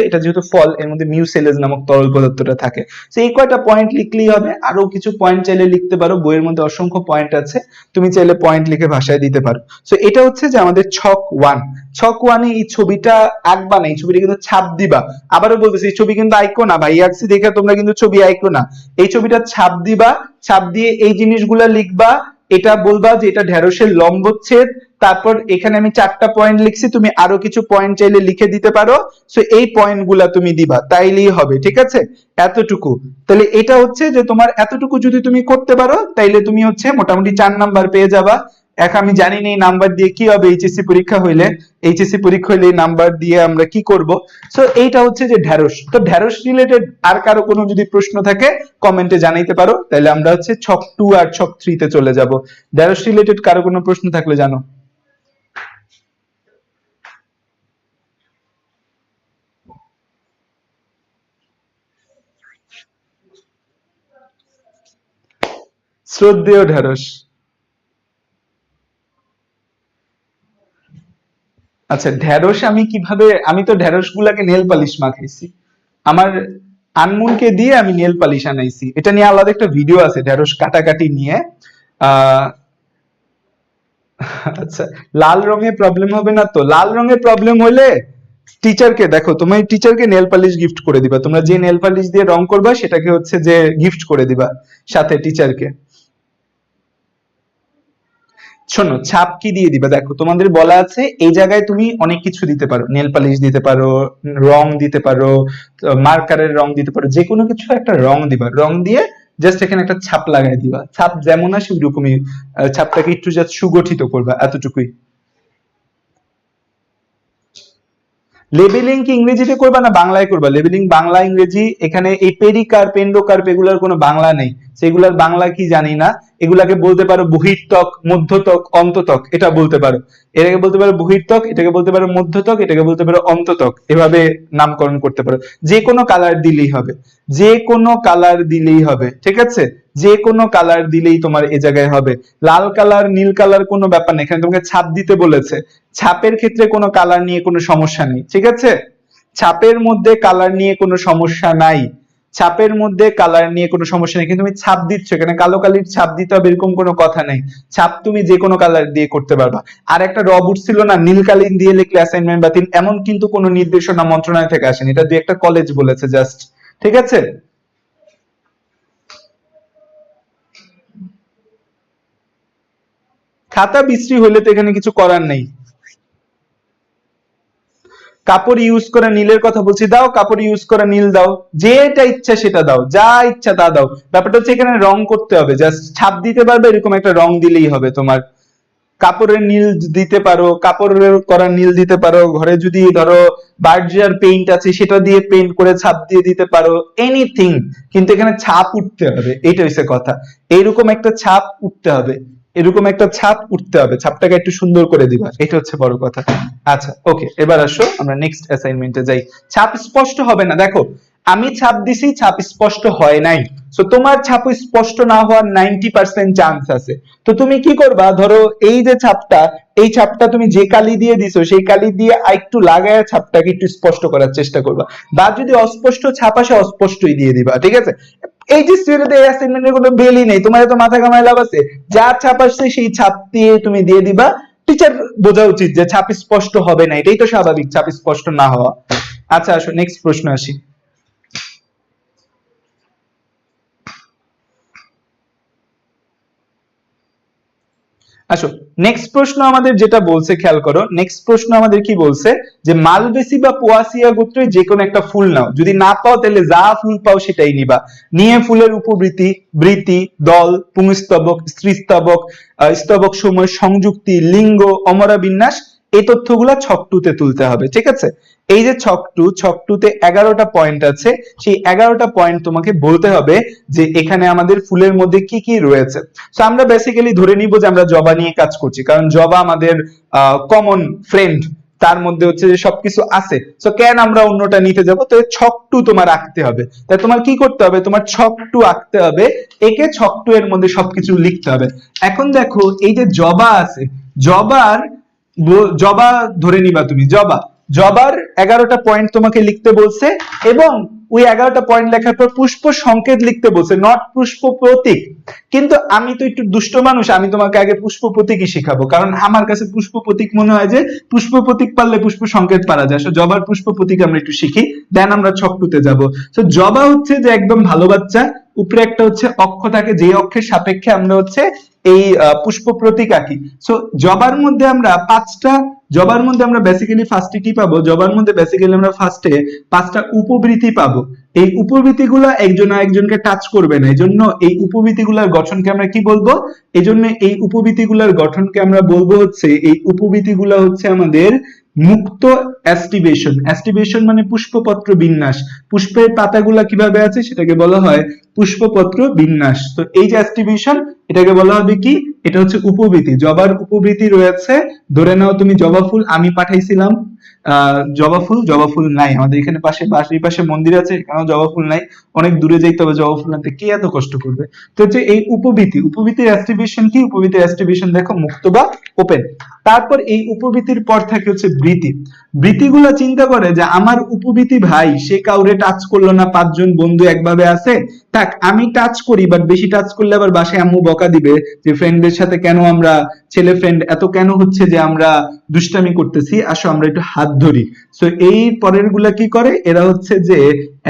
এটা যেহেতু ফল, এর মধ্যে মিউসিলেজ নামক তরল পদার্থটা থাকে। তো এই কয়টা পয়েন্ট লিখলেই হবে, আরো কিছু পয়েন্ট চাইলে লিখতে পারো, বইয়ের মধ্যে অসংখ্য পয়েন্ট আছে, তুমি চাইলে পয়েন্ট লিখে ভাষায় দিতে পারো। সো এটা হচ্ছে যে আমাদের ছক 1। ছক 1 এ এই ছবিটা আঁকবা না, এই ছবিটা কিন্তু ছাপ দিবা। আবারও বলতেছি এই ছবি কিন্তু আঁকো না, ভাই আঁকছি দেখে তোমরা কিন্তু ছবি আঁকো না, এই ছবিটা ছাপ দিবা, ছাপ দিয়ে এই জিনিসগুলা লিখবা, এটা বলবা যে এটা ঢেঁড়সের লম্বচ্ছেদ, তারপর এখানে আমি 4টা পয়েন্ট লিখছি, তুমি আরো কিছু পয়েন্ট চাইলে লিখে দিতে পারো। সো এই পয়েন্ট গুলা তুমি দিবা, তাইলেই হবে, ঠিক আছে? এতটুকু। তাহলে এটা হচ্ছে যে তোমার এতটুকু যদি তুমি করতে পারো তাইলে তুমি হচ্ছে মোটামুটি 4 নাম্বার পেয়ে যাবা। এখন আমি জানি না এই নাম্বার দিয়ে কি হবে এইচএসসি পরীক্ষা হইলে, এই নাম্বার দিয়ে আমরা কি করব। সো এইটা হচ্ছে যে ঢেঁড়স। তো ঢেঁড়স রিলেটেড আর কারো কোনো যদি প্রশ্ন থাকে কমেন্টে জানাইতে পারো, তাহলে আমরা হচ্ছে ছক 2 আর ছক 3 তে চলে যাব। ঢেঁড়স রিলেটেড কারো কোনো প্রশ্ন থাকলে জানো। শ্রদ্ধেয় ঢেঁড়স। আচ্ছা, ঢেঁড়স আমি কিভাবে, আমি তো ঢেঁড়স গুলাকে নেল পালিশ মাখাইছি, আমার আনমুনকে দিয়ে আমি নেল পালিশ আনাইছি। এটা নিয়ে আলাদা একটা ভিডিও আছে ঢেঁড়স কাটাকাটি নিয়ে। আহ আচ্ছা, লাল রঙে প্রবলেম হবে না তো? লাল রঙে প্রবলেম হলে টিচারকে দেখো, তোমার টিচারকে নেল পালিশ গিফট করে দিবা, তোমরা যে নেল পালিশ দিয়ে রং করবা সেটাকে হচ্ছে যে গিফট করে দিবা সাথে টিচারকে। শোনো, ছাপ কি দিয়ে দিবা, দেখো তোমাদের বলা আছে এই জায়গায় তুমি অনেক কিছু দিতে পারো, নেল পালিশ দিতে পারো, রং দিতে পারো, মার্কারের রং দিতে পারো, যে কোনো কিছু একটা রং দিবা, রং দিয়ে জাস্ট এখানে একটা ছাপ লাগাই দিবা, ছাপ যেমন আসে ওইরকমই ছাপটাকে একটু জাস্ট সুগঠিত করবা, এতটুকুই। লেবেলিং কি ইংরেজিতে করবা না বাংলায় করবা? লেবেলিং বাংলা ইংরেজি, এখানে এই পেরিকার্প এন্ডোকার্প এগুলার কোনো বাংলা নেই, সেগুলার বাংলা কি জানি না। এগুলাকে বলতে পারো বহির্ত্বক, মধ্যত্বক, অন্তত্বক, এটা বলতে পারো। এটাকে বলতে পারো বহির্ত্বক, এটাকে বলতে পারো মধ্যত্বক, এটাকে বলতে পারো অন্তত্বক, এভাবে নামকরণ করতে পারো। যে কোনো কালার দিলেই হবে, যে কোনো কালার দিলেই হবে, ঠিক আছে? যে কোনো কালার দিলেই তোমার এ জায়গায় হবে। লাল কালার, নীল কালার কোনো ব্যাপার নেই, এখানে তোমাকে ছাপ দিতে বলেছে, ছাপের ক্ষেত্রে কোনো কালার নিয়ে কোনো সমস্যা নেই, ঠিক আছে? ছাপের মধ্যে কালার নিয়ে কোনো সমস্যা নাই, ছাপের মধ্যে কালার নিয়ে কোনো সমস্যা নেই, কিন্তু তুমি ছাপ দিচ্ছ, এখানে কালো কালির ছাপ দিতে হবে এরকম কোনো কথা নেই, ছাপ তুমি যে কোনো কালার দিয়ে করতে পারবা। আর একটা রব উঠছিল না, নীল কালি দিয়ে লিখলে অ্যাসাইনমেন্ট বাতিল, এমন কিন্তু কোনো নির্দেশনা মন্ত্রণালয় থেকে আসেনি, এটা দুই একটা কলেজ বলেছে জাস্ট, ঠিক আছে? খাতা বিশ্রী হইলে তো এখানে কিছু করার নেই। কাপড় ইউজ করা নীলের কথা বলছি, দাও কাপড় ইউজ করা নীল দাও, যেটা ইচ্ছা সেটা দাও, যা ইচ্ছা তা দাও। ব্যাপারটা হচ্ছে এখানে রং করতে হবে, জাস্ট ছাপ দিতে পারবে, এরকম একটা রং দিলেই হবে তোমার। কাপড়ের নীল দিতে পারো, কাপড়ের করা নীল দিতে পারো, ঘরে যদি ধরো বার্জার পেইন্ট আছে সেটা দিয়ে পেইন্ট করে ছাপ দিয়ে দিতে পারো, এনিথিং, কিন্তু এখানে ছাপ উঠতে হবে, এইটা হচ্ছে কথা। এইরকম একটা ছাপ উঠতে হবে, এরকম একটা ছাপ উঠতে হবে, ছাপটাকে একটু সুন্দর করে দিবা, এটা হচ্ছে বড় কথা। আচ্ছা ওকে, এবার আসো আমরা নেক্সট অ্যাসাইনমেন্টে যাই। ছাপ স্পষ্ট হবে না, দেখো আমি ছাপ দিছি, ছাপ স্পষ্ট হয় নাই, সো তোমার ছাপ স্পষ্ট না হওয়ার 90% চান্স আছে। তো তুমি কি করবা, ধরো এই যে ছাপটা, এই ছাপটা তুমি যে কালি দিয়ে দিছো সেই কালি দিয়ে আরেকটু লাগায় ছাপটাকে একটু স্পষ্ট করার চেষ্টা করবা, বা যদি অস্পষ্ট ছাপ আসে অস্পষ্টই দিয়ে দিবা, ঠিক আছে? এই যে সিরিয়ালে এই অ্যাসাইনমেন্টের কোনো বেলই নেই, তোমার তো মাথা কামায় লাভ আছে, যা ছাপ আসছে সেই ছাপ দিয়ে তুমি দিয়ে দিবা। টিচার বোঝা উচিত যে ছাপ স্পষ্ট হবে না, এটাই তো স্বাভাবিক, ছাপ স্পষ্ট না হওয়া। আচ্ছা আসো নেক্সট প্রশ্ন আসি। আসো নেক্সট প্রশ্ন আমাদের যেটা বলছে, খেয়াল করো নেক্সট প্রশ্ন আমাদের কি বলছে, যে মালবেসি বা পোয়াসিয়া গোত্রের যে কোনো একটা ফুল নাও, যদি না পাও তাহলে যা ফুল পাও সেটাই নিবা, নিয়ে ফুলের উপবৃত্তি, বৃত্তি, দল, পুংস্তবক, স্ত্রীস্তবক, স্তবক সমূহ, সংযুক্তি, লিঙ্গ, অমরা বিন্যাস, এই তথ্যগুলা ছক 2 তে তুলতে হবে, ঠিক আছে? এই যে ছক 2 তে 11টা পয়েন্ট আছে, সেই 11টা পয়েন্ট তোমাকে বলতে হবে যে এখানে আমাদের ফুলের মধ্যে কি কি রয়েছে। সো আমরা বেসিক্যালি ধরে নিব যে আমরা জবা নিয়ে কাজ করছি, কারণ জবা আমাদের কমন ফ্রেন্ড, তার মধ্যে হচ্ছে যে সবকিছু আছে, তো কেন আমরা অন্যটা নিতে যাব? তো ছক টু তোমার আঁকতে হবে। তাই তোমার কি করতে হবে? তোমার ছক টু আঁকতে হবে, একে ছক টু এর মধ্যে সবকিছু লিখতে হবে। এখন দেখো এই যে জবা আছে, জবার জবা ধরে নিবা তুমি, জবা, জবার 11টা পয়েন্ট তোমাকে লিখতে বলছে, এবং ওই 11টা পয়েন্ট লেখার পর পুষ্প সংকেত লিখতে বলছে, নট পুষ্প প্রতীক। কিন্তু আমি তো একটু দুষ্ট মানুষ, আমি তোমাকে আগে পুষ্প প্রতীকই শিখাবো, কারণ আমার কাছে পুষ্প প্রতীক মনে হয় যে পুষ্প প্রতীক পারলে পুষ্প সংকেত পারা যায়। জবার পুষ্প প্রতীক আমরা একটু শিখি, দেন আমরা ছক টুতে যাবো। তো জবা হচ্ছে যে একদম ভালো বাচ্চা, উপরে একটা হচ্ছে অক্ষ থাকে, যে অক্ষের সাপেক্ষে আমরা হচ্ছে এই পুষ্প প্রতীক আঁকি। সো জবার মধ্যে আমরা জবার মধ্যে আমরা বেসিক্যালি ফার্স্টে কি পাবো? জবার মধ্যে বেসিক্যালি আমরা ফার্স্টে 5টা উপবৃত্তি পাবো। এই উপবৃত্তিগুলো একজন আরেকজনকে টাচ করবে না, এজন্য এই উপবৃত্তিগুলোর গঠনকে আমরা কি বলবো? এজন্য এই উপবৃত্তিগুলোর গঠনকে আমরা বলবো হচ্ছে, এই উপবৃত্তিগুলো হচ্ছে আমাদের মুক্ত অ্যাস্টিভেশন। অ্যাস্টিভেশন মানে পুষ্পপত্র বিন্যাস, পুষ্পের পাতাগুলা কিভাবে আছে সেটাকে বলা হয় পুষ্পপত্র বিন্যাস। তো এই যে অ্যাস্টিভেশন, এটাকে বলা হবে কি? এটা হচ্ছে উপবৃত্তি। জবার উপবৃত্তি রয়েছে, ধরে নাও তুমি জবা ফুল আমি পাঠাইছিলাম, জবা ফুল নাই আমাদের এখানে, পাশে বাড়ির পাশে মন্দির আছে, এখানেও জবা ফুল নাই, অনেক দূরে যাইতে হবে জবা ফুল আনতে, কে এত কষ্ট করবে? তো হচ্ছে এই উপবৃত্তি, উপবৃত্তির অ্যাস্টিভেশন কি? উপবৃত্তির অ্যাস্টিভেশন দেখো মুক্ত বা ওপেন। তারপর এই উপবৃত্তির পর থাকে হচ্ছে বৃত্তি। বৃত্তিগুলো চিন্তা করে যে আমার উপবৃত্তি ভাই সে কাউরে টাচ করলো না, 5জন বন্ধু একভাবে আছে, থাক আমি টাচ করি, বাট বেশি টাচ করলে আবার বাসায় আম্মু বকা দিবে যে ফ্রেন্ডদের সাথে কেন আমরা, ছেলে ফ্রেন্ড এত কেন হচ্ছে যে আমরা দুষ্টামি করতেছি, আসো আমরা একটু হাত ধরি। সো এই পরের গুলা কি করে? এরা হচ্ছে যে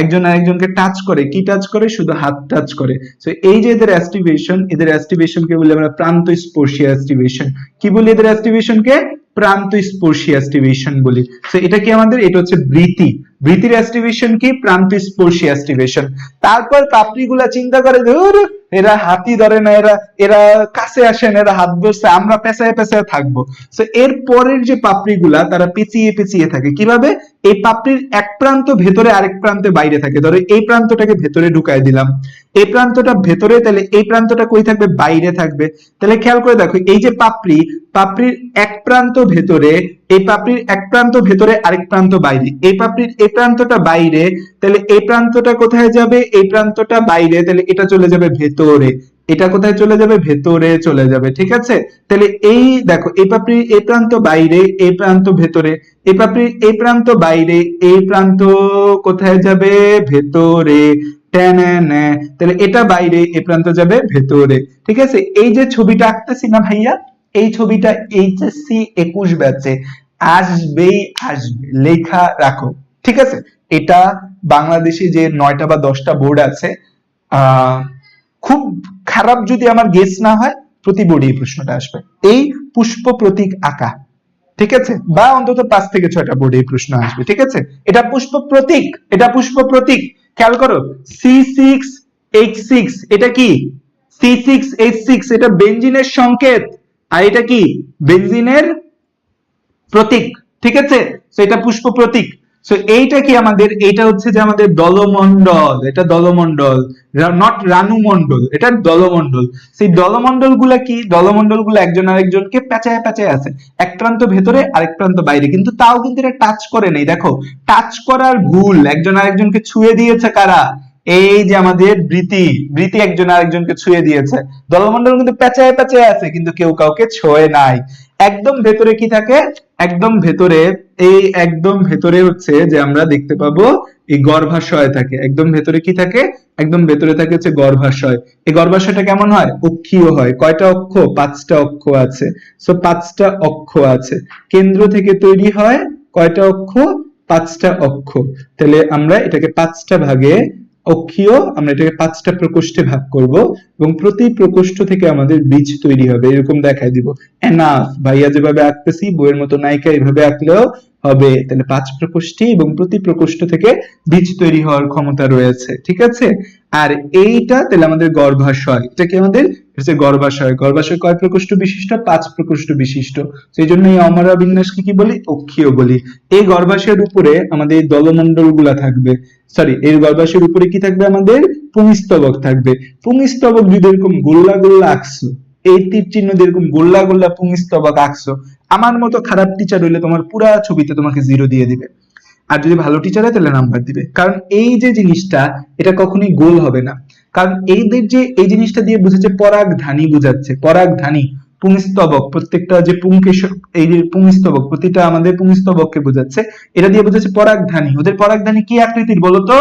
একজন আরেকজনকে টাচ করে, কি টাচ করে? শুধু হাত টাচ করে। সো এই যে এদের অ্যাস্টিভেশন, এদের অ্যাস্টিভেশন কে বলি আমরা প্রান্ত স্পর্শী অ্যাস্টিভেশন। কি বলি এদের অ্যাস্টিভেশন কে? প্রান্ত স্পর্শী অ্যাস্টিভেশন বলি। সো এটা কি আমাদের? এটা হচ্ছে বৃত্তি। বৃত্তির অ্যাস্টিভেশন কি? প্রান্ত স্পর্শী অ্যাস্টিভেশন। তারপর পাপড়িগুলা চিন্তা করে, ধুর এরা হাতই ধরে না, এরা এরা কাছে আসেন, এরা হাত ধরছে, আমরা পেঁচায় পেঁচায় থাকবো। সো এর পরের যে পাপড়িগুলা তারা পেঁচিয়ে পেঁচিয়ে থাকে, কিভাবে? এই পাপড়ির এক প্রান্ত ভেতরে আরেক প্রান্তে বাইরে থাকে। ধরো এই প্রান্তটাকে ভেতরে ঢুকায় দিলাম, এই প্রান্তটা ভেতরে, তাহলে এই প্রান্তটা কই থাকবে? বাইরে থাকবে। তাহলে খেয়াল করে দেখো, এই যে পাপড়ি, পাপড়ির এক প্রান্ত ভেতরে, এই পাপড়ির এক প্রান্ত ভেতরে আরেক প্রান্ত বাইরে, এই পাপড়ির এই প্রান্তটা বাইরে, তাহলে এই প্রান্তটা কোথায় যাবে? এই প্রান্তটা বাইরে, তাহলে এটা চলে যাবে ভেতরে, এটা কোথায় চলে যাবে? ভেতরে চলে যাবে। ঠিক আছে, তাহলে এই দেখো এই পাপড়ির এই প্রান্ত বাইরে, এই প্রান্ত ভেতরে, এই পাপড়ির এই প্রান্ত বাইরে, এই প্রান্ত কোথায় যাবে? ভেতরে। তাহলে এটা বাইরে, এই প্রান্ত যাবে ভেতরে। ঠিক আছে, এই যে ছবিটা আঁকতেছি না ভাইয়া, এই ছবিটা এইচএসসি 21 ব্যাচে আসবেই আসবে, লেখা রাখো। ঠিক আছে, এটা বাংলাদেশে যে 9টা বা 10টা বোর্ড আছে, খুব খারাপ যদি আমার গেস না হয়, প্রতি বোর্ডে এই প্রশ্নটা আসবে, এই পুষ্প প্রতীক আঁকা। ঠিক আছে, বা অন্তত 5 থেকে 6টা বোর্ডে এই প্রশ্ন আসবে। ঠিক আছে, এটা পুষ্প প্রতীক, এটা পুষ্প প্রতীক। খেয়াল করো, C6H6 এটা কি? C6H6 এটা বেনজিনের সংকেত, আর এটা কি? বেনজিনের প্রতীক। ঠিক আছে, তো এটা পুষ্প প্রতীক। সো এইটা কি আমাদের? এইটা হচ্ছে যে আমাদের দলমন্ডল, এটা দলমন্ডল, নট রানু মন্ডল, এটা দলমন্ডল। সেই দলমন্ডল গুলা কি? দলমন্ডল গুলো একজন আরেকজনকে পেঁচায় পেঁচায় আছে, এক প্রান্ত ভেতরে আরেক প্রান্ত বাইরে, কিন্তু তাও কিন্তু এটা টাচ করে নেই। দেখো টাচ করার ভুল, একজন আরেকজনকে ছুঁয়ে দিয়েছে কারা? এই যে আমাদের বৃত্তি, বৃত্তি একজন আরেকজনকে ছুঁয়ে দিয়েছে। দলমন্ডল কিন্তু পেঁচায় পেঁচায় আছে, কিন্তু কেউ কাউকে ছোঁয়ে নাই। একদম ভেতরে কি থাকে? একদম ভেতরে, এই একদম ভেতরে হচ্ছে যে আমরা দেখতে পাবো এই গর্ভাশয় থাকে। একদম ভেতরে কি থাকে? একদম ভেতরে থাকে হচ্ছে গর্ভাশয়। এই গর্ভাশয়টা কেমন হয়? অক্ষীয় হয়। কয়টা অক্ষ? 5টা অক্ষ আছে। সো 5টা অক্ষ আছে। কেন্দ্র থেকে তৈরি হয় কয়টা অক্ষ? 5টা অক্ষ। তাহলে আমরা এটাকে 5টা ভাগে, অক্ষীয়, আমরা এটাকে 5টা প্রকোষ্ঠে ভাগ করব, এবং প্রতি প্রকোষ্ঠ থেকে আমাদের বীজ তৈরি হবে, এরকম দেখাই দিব। এনাফ, ভাইয়া যেভাবে আঁকতেছি বইয়ের মতো নায়িকা এইভাবে আঁকলেও হবে। তাহলে 5 প্রকোষ্ঠী, এবং প্রতি প্রকোষ্ঠ থেকে বীজ তৈরি হওয়ার ক্ষমতা রয়েছে। ঠিক আছে, আর এইটা তাহলে আমাদের গর্ভাশয়, এটা কি আমাদের? হচ্ছে গর্ভাশয়। গর্ভাশয় কয় প্রকোষ্ঠ বিশিষ্ট? 5 প্রকোষ্ঠ বিশিষ্ট। সেই জন্য এই অমরা বিন্যাসকে কি বলি? অক্ষীয় বলি। এই গর্ভাশয়ের উপরে আমাদের দলমন্ডল গুলা থাকবে, সরি, এর গর্ভাশয়ের উপরে কি থাকবে? আমাদের পুংস্তবক থাকবে। পুংস্তবক যদি এরকম গোল্লা গোল্লা আঁকছো, এই তীর চিহ্ন দিয়ে এরকম গোল্লা গোল্লা পুংস্তবক আঁকছো, আমার মতো খারাপ টিচার হইলে তোমার পুরা ছবিতে তোমাকে 0 দিয়ে দিবে, আর যদি ভালো টিচার হয় তাহলে নাম্বার দিবে। কারণ এই যে জিনিসটা এটা কখনোই গোল হবে না, কারণ এইদের যে এই জিনিসটা দিয়ে বুঝেছে পরাগধানী বুঝাচ্ছে, পরাগধানী পুংস্তবক, প্রত্যেকটা যে পুংকে এই যে পুংস্তবক প্রতিটা আমাদের পুংস্তবককে বোঝাচ্ছে, এটা দিয়ে বোঝাচ্ছে পরাগধানী। ওদের পরাগধানী কি আকৃতির বলতো?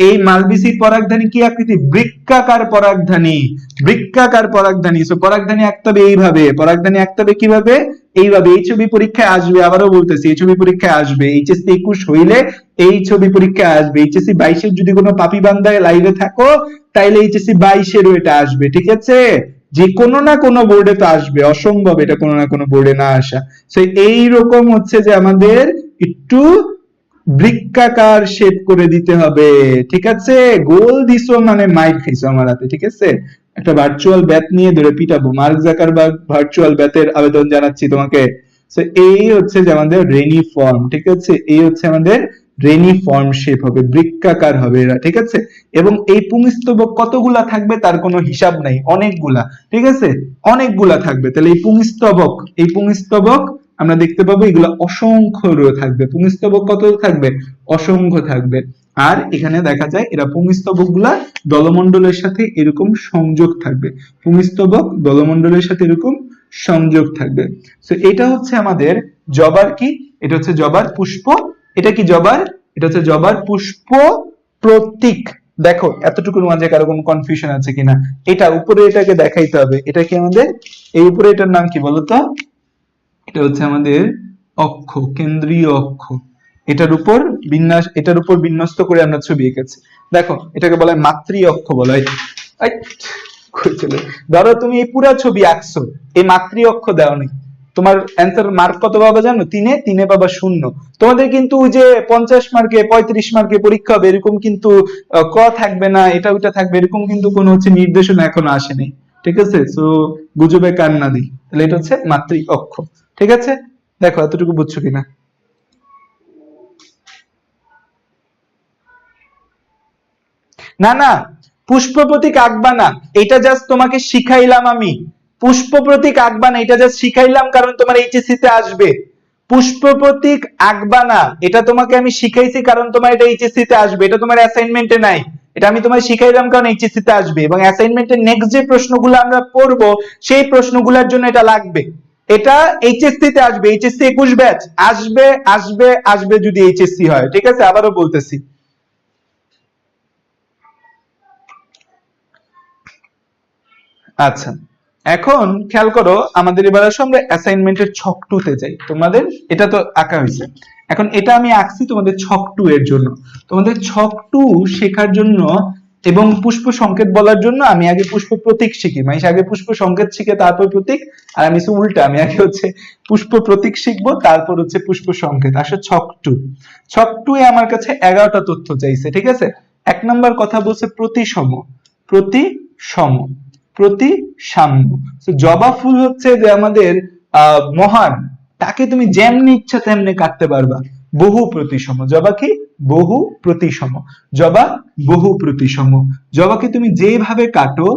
এই মালবেসির পরাগধানী কি আকৃতি? বৃক্কাকার পরাগধানী, বৃক্কাকার পরাগধানী। সো পরাগধানী আঁকতে হবে এইভাবে, পরাগধানী আঁকতে হবে কিভাবে? এইভাবে। এই ছবি পরীক্ষায় আসবে, আবারও বলতেছি এই ছবি পরীক্ষায় আসবে। এইচএসসি 21 হইলে এই ছবি পরীক্ষায় আসবে। এইচএসসি 22 এর যদি কোনো পাপি বান্দায় লাইভে থাকো তাইলে এইচএসসি 22 এরও এটা আসবে, ঠিক আছে? যে কোনো না কোনো বোর্ডে তো আসবে, অসম্ভব এটা কোনো না কোনো বোর্ডে না আসা। সো এইরকম হচ্ছে যে আমাদের একটু বৃক্কাকার শেপ করে দিতে হবে, ঠিক আছে? গোল দিছো মানে মাইর খাইছো আমার হাতে, ঠিক আছে? একটা ভার্চুয়াল ব্যাট নিয়ে ধরে পিটাবো। মার্ক জাকারবার্গ ভার্চুয়াল ব্যাটের আবেদন জানাচ্ছি তোমাকে। সো এই হচ্ছে যে আমাদের রেনি ফর্ম, ঠিক আছে? এই হচ্ছে আমাদের রেনি ফর্ম শেপ হবে, বৃক্কাকার হবে এরা, ঠিক আছে? এবং এই পুংস্তবক কতগুলা থাকবে তার কোনো হিসাব নাই, অনেকগুলা, ঠিক আছে? অনেকগুলা থাকবে। তাহলে এই পুংস্তবক আমরা দেখতে পাবো এগুলো অসংখ্য থাকবে। পুংস্তবক কত থাকবে? অসংখ্য থাকবে। আর এখানে দেখা যায় এরা পুংস্তবক গুলা দলমন্ডলের সাথে এরকম সংযোগ থাকবে, পুংস্তবক দলমন্ডলের সাথে এরকম সংযোগ থাকবে। তো এটা হচ্ছে আমাদের জবার কি? এটা হচ্ছে জবার পুষ্প। এটা কি জবার? এটা হচ্ছে জবার পুষ্প প্রতীক। দেখো এতটুকুর মাঝে কারো কোনো কনফিউশন আছে কিনা? এটা উপরে এটাকে দেখাইতে হবে। এটা কি আমাদের এই উপরে এটার নাম কি বলতো? এটা হচ্ছে আমাদের অক্ষ, কেন্দ্রীয় অক্ষ। এটার উপর বিন্যস্ত করে আমরা ছবি এঁকেছি। দেখো এটাকে বলা হয় মাতৃ অক্ষ বলা হয়। ধরো তুমি এই পুরা ছবি আঁকছো, এই মাতৃ অক্ষ দেওয়া নেই, তোমার অ্যান্সার মার্ক কত পাবা জানো? 3 পাবা 0। তোমাদের কিন্তু ওই যে 50 মার্কে 35 মার্কে পরীক্ষা হবে এরকম কিন্তু ক থাকবে না, এটা ওইটা থাকবে এরকম কিন্তু কোনো হচ্ছে নির্দেশনা এখনো আসেনি, ঠিক আছে? সো গুজবে কান না দিই। তাহলে এটা হচ্ছে মাতৃ অক্ষ, ঠিক আছে? দেখো এতটুকু বুঝছো কিনা? না না, পুষ্প প্রতীক আঁকবা না, এটা জাস্ট তোমাকে শিখাইলাম আমি। পুষ্প প্রতীক আঁকবা না, এটা জাস্ট শিখাইলাম কারণ তোমার এইচএসসি তে আসবে। পুষ্প প্রতীক আঁকবা না, এটা তোমাকে আমি শিখাইছি কারণ তোমার এটা এইচএসসি তে আসবে, এটা তোমার অ্যাসাইনমেন্টে নাই। এটা আমি তোমায় শিখাইলাম কারণ এইচএসসি তে আসবে, এবং অ্যাসাইনমেন্টের নেক্সট যে প্রশ্নগুলো আমরা পড়বো সেই প্রশ্নগুলোর জন্য এটা লাগবে। এটা এইচএসসি তে আসবে, এইচএসসি 21 ব্যাচ আসবে আসবে আসবে যদি এইচএসসি হয়, ঠিক আছে? আবারও বলতেছি। আচ্ছা, এখন খেয়াল করো, আমাদের এবার আসো আমরা অ্যাসাইনমেন্টের ছক 2 তে যাই। তোমাদের এটা তো আঁকা হয়েছে, এখন এটা আমি আঁকছি তোমাদের ছক 2 এর জন্য। তোমাদের ছক 2 শেখার জন্য এবং পুষ্প সংকেত বলার জন্য আমি আগে পুষ্প প্রতীক শিখি, মানে আগে পুষ্প সংকেত শিখে তারপর প্রতীক। আর আমি উল্টা, আমি আগে হচ্ছে পুষ্প প্রতীক শিখবো তারপর হচ্ছে পুষ্প সংকেত। আসো ছক 2। ছক 2 এ আমার কাছে 11টা তথ্য চাইছে, ঠিক আছে? 1 নাম্বার কথা বলছে প্রতিসম, প্রতিসম, প্রতিসাম্য। তো জবা ফুল হচ্ছে যে আমাদের মহান, তাকে তুমি যেমনি ইচ্ছা তেমনি কাটতে পারবা। বহু প্রতিসম, জবা কি? বহু প্রতিসম। জবা বহু প্রতিসম। জবাকে তুমি যেভাবে কাটো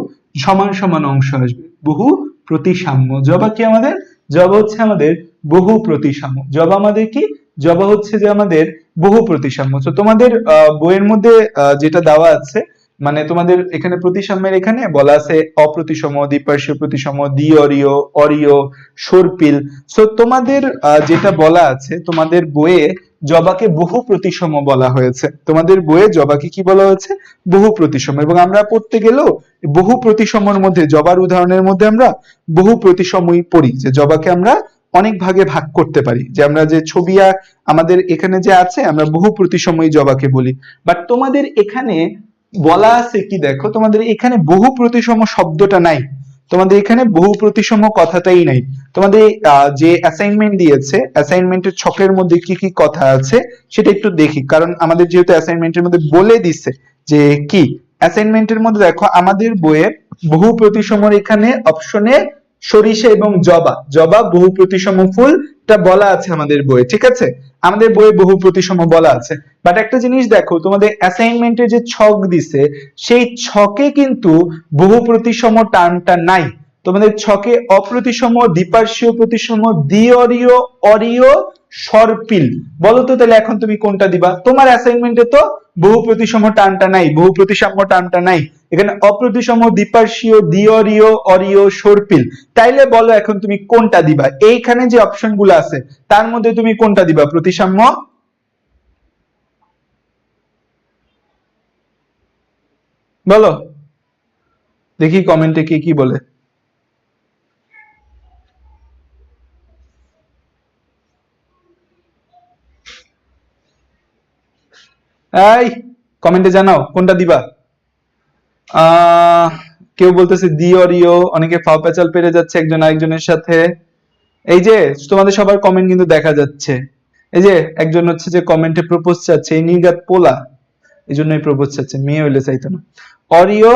সমান সমান অংশ আসবে। বহু প্রতিসাম্য। জবা কি আমাদের? জবা হচ্ছে আমাদের বহু প্রতিসাম্য। জবা আমাদের কি? জবা হচ্ছে যে আমাদের বহু প্রতিসাম্য। তো তোমাদের বইয়ের মধ্যে যেটা দেওয়া আছে, মানে তোমাদের এখানে প্রতিসাম্যের এখানে বলা আছে অপ্রতিসম, দ্বিপার্শ্বীয় প্রতিসম, দ্বিঅরীয়, অরীয়, সর্পিল। সো তোমাদের যেটা বলা আছে তোমাদের বইয়ে জবাকে বহু প্রতিসম বলা হয়েছে। তোমাদের বইয়ে জবাকে কি বলা হয়েছে? বহু প্রতিসম। এবং আমরা পড়তে গেলেও বহু প্রতিসমর মধ্যে জবার উদাহরণের মধ্যে আমরা বহু প্রতিসমই পড়ি, যে জবাকে আমরা অনেক ভাগে ভাগ করতে পারি, যে আমরা যে ছবি আমাদের এখানে যে আছে আমরা বহু প্রতিসমই জবাকে বলি। বাট তোমাদের এখানে বলা আছে কি দেখো, তোমাদের এখানে বহু প্রতিসম শব্দটা নাই, তোমাদের এখানে বহু প্রতিসম কথাটাই নাই। তোমাদের যে অ্যাসাইনমেন্ট দিয়েছে, অ্যাসাইনমেন্টের ছকের মধ্যে কি কি কথা আছে সেটা একটু দেখি, কারণ আমাদের যেহেতু অ্যাসাইনমেন্টের মধ্যে বলে দিছে যে কি। অ্যাসাইনমেন্টের মধ্যে দেখো আমাদের বইয়ে বহু প্রতিসমর এখানে অপশনে সরিষা এবং জবা, জবা বহু প্রতিসম ফুল, এটা বলা আছে আমাদের বইয়ে, ঠিক আছে? আমাদের বইয়ে বহু প্রতিসম বলা আছে। বাট একটা জিনিস দেখো, তোমাদের অ্যাসাইনমেন্টে যে ছক দিছে সেই ছকে কিন্তু বহু প্রতিসম টার্মটা নাই। তোমাদের ছকে অপ্রতিসম, দ্বিপার্শ্বীয় প্রতিসম, দ্বিঅরীয়, অরীয়, সর্পিল। বলো তো তাহলে এখন তুমি কোনটা দিবা? তোমার অ্যাসাইনমেন্টে তো বহু প্রতিসম টানটা নাই, বহু প্রতিসাম্য টানটা নাই, এখানে অপ্রতিসম, দ্বিপার্শ্বীয়, দ্বিঅরীয়, অরীয়, সর্পিল। তাইলে বলো এখন তুমি কোনটা দিবা? এইখানে যে অপশন গুলো আছে তার মধ্যে তুমি কোনটা দিবা? প্রতিসাম্য? বলো দেখি কমেন্টে কে কি বলে। এই কমেন্টে জানাও কোনটা দিবা। আহ কেউ বলতেছে দ্বিঅরীয়, অনেকে ফাও পেঁচাল পেরে যাচ্ছে একজন আরেকজনের সাথে। এই যে তোমাদের সবার কমেন্ট কিন্তু দেখা যাচ্ছে। এই যে একজন হচ্ছে যে কমেন্টে প্রপোজ চাচ্ছে, এই নির্গাত পোলা, এই জন্যই প্রপোজ চাচ্ছে, মেয়ে হইলে চাইতো না। অরিও,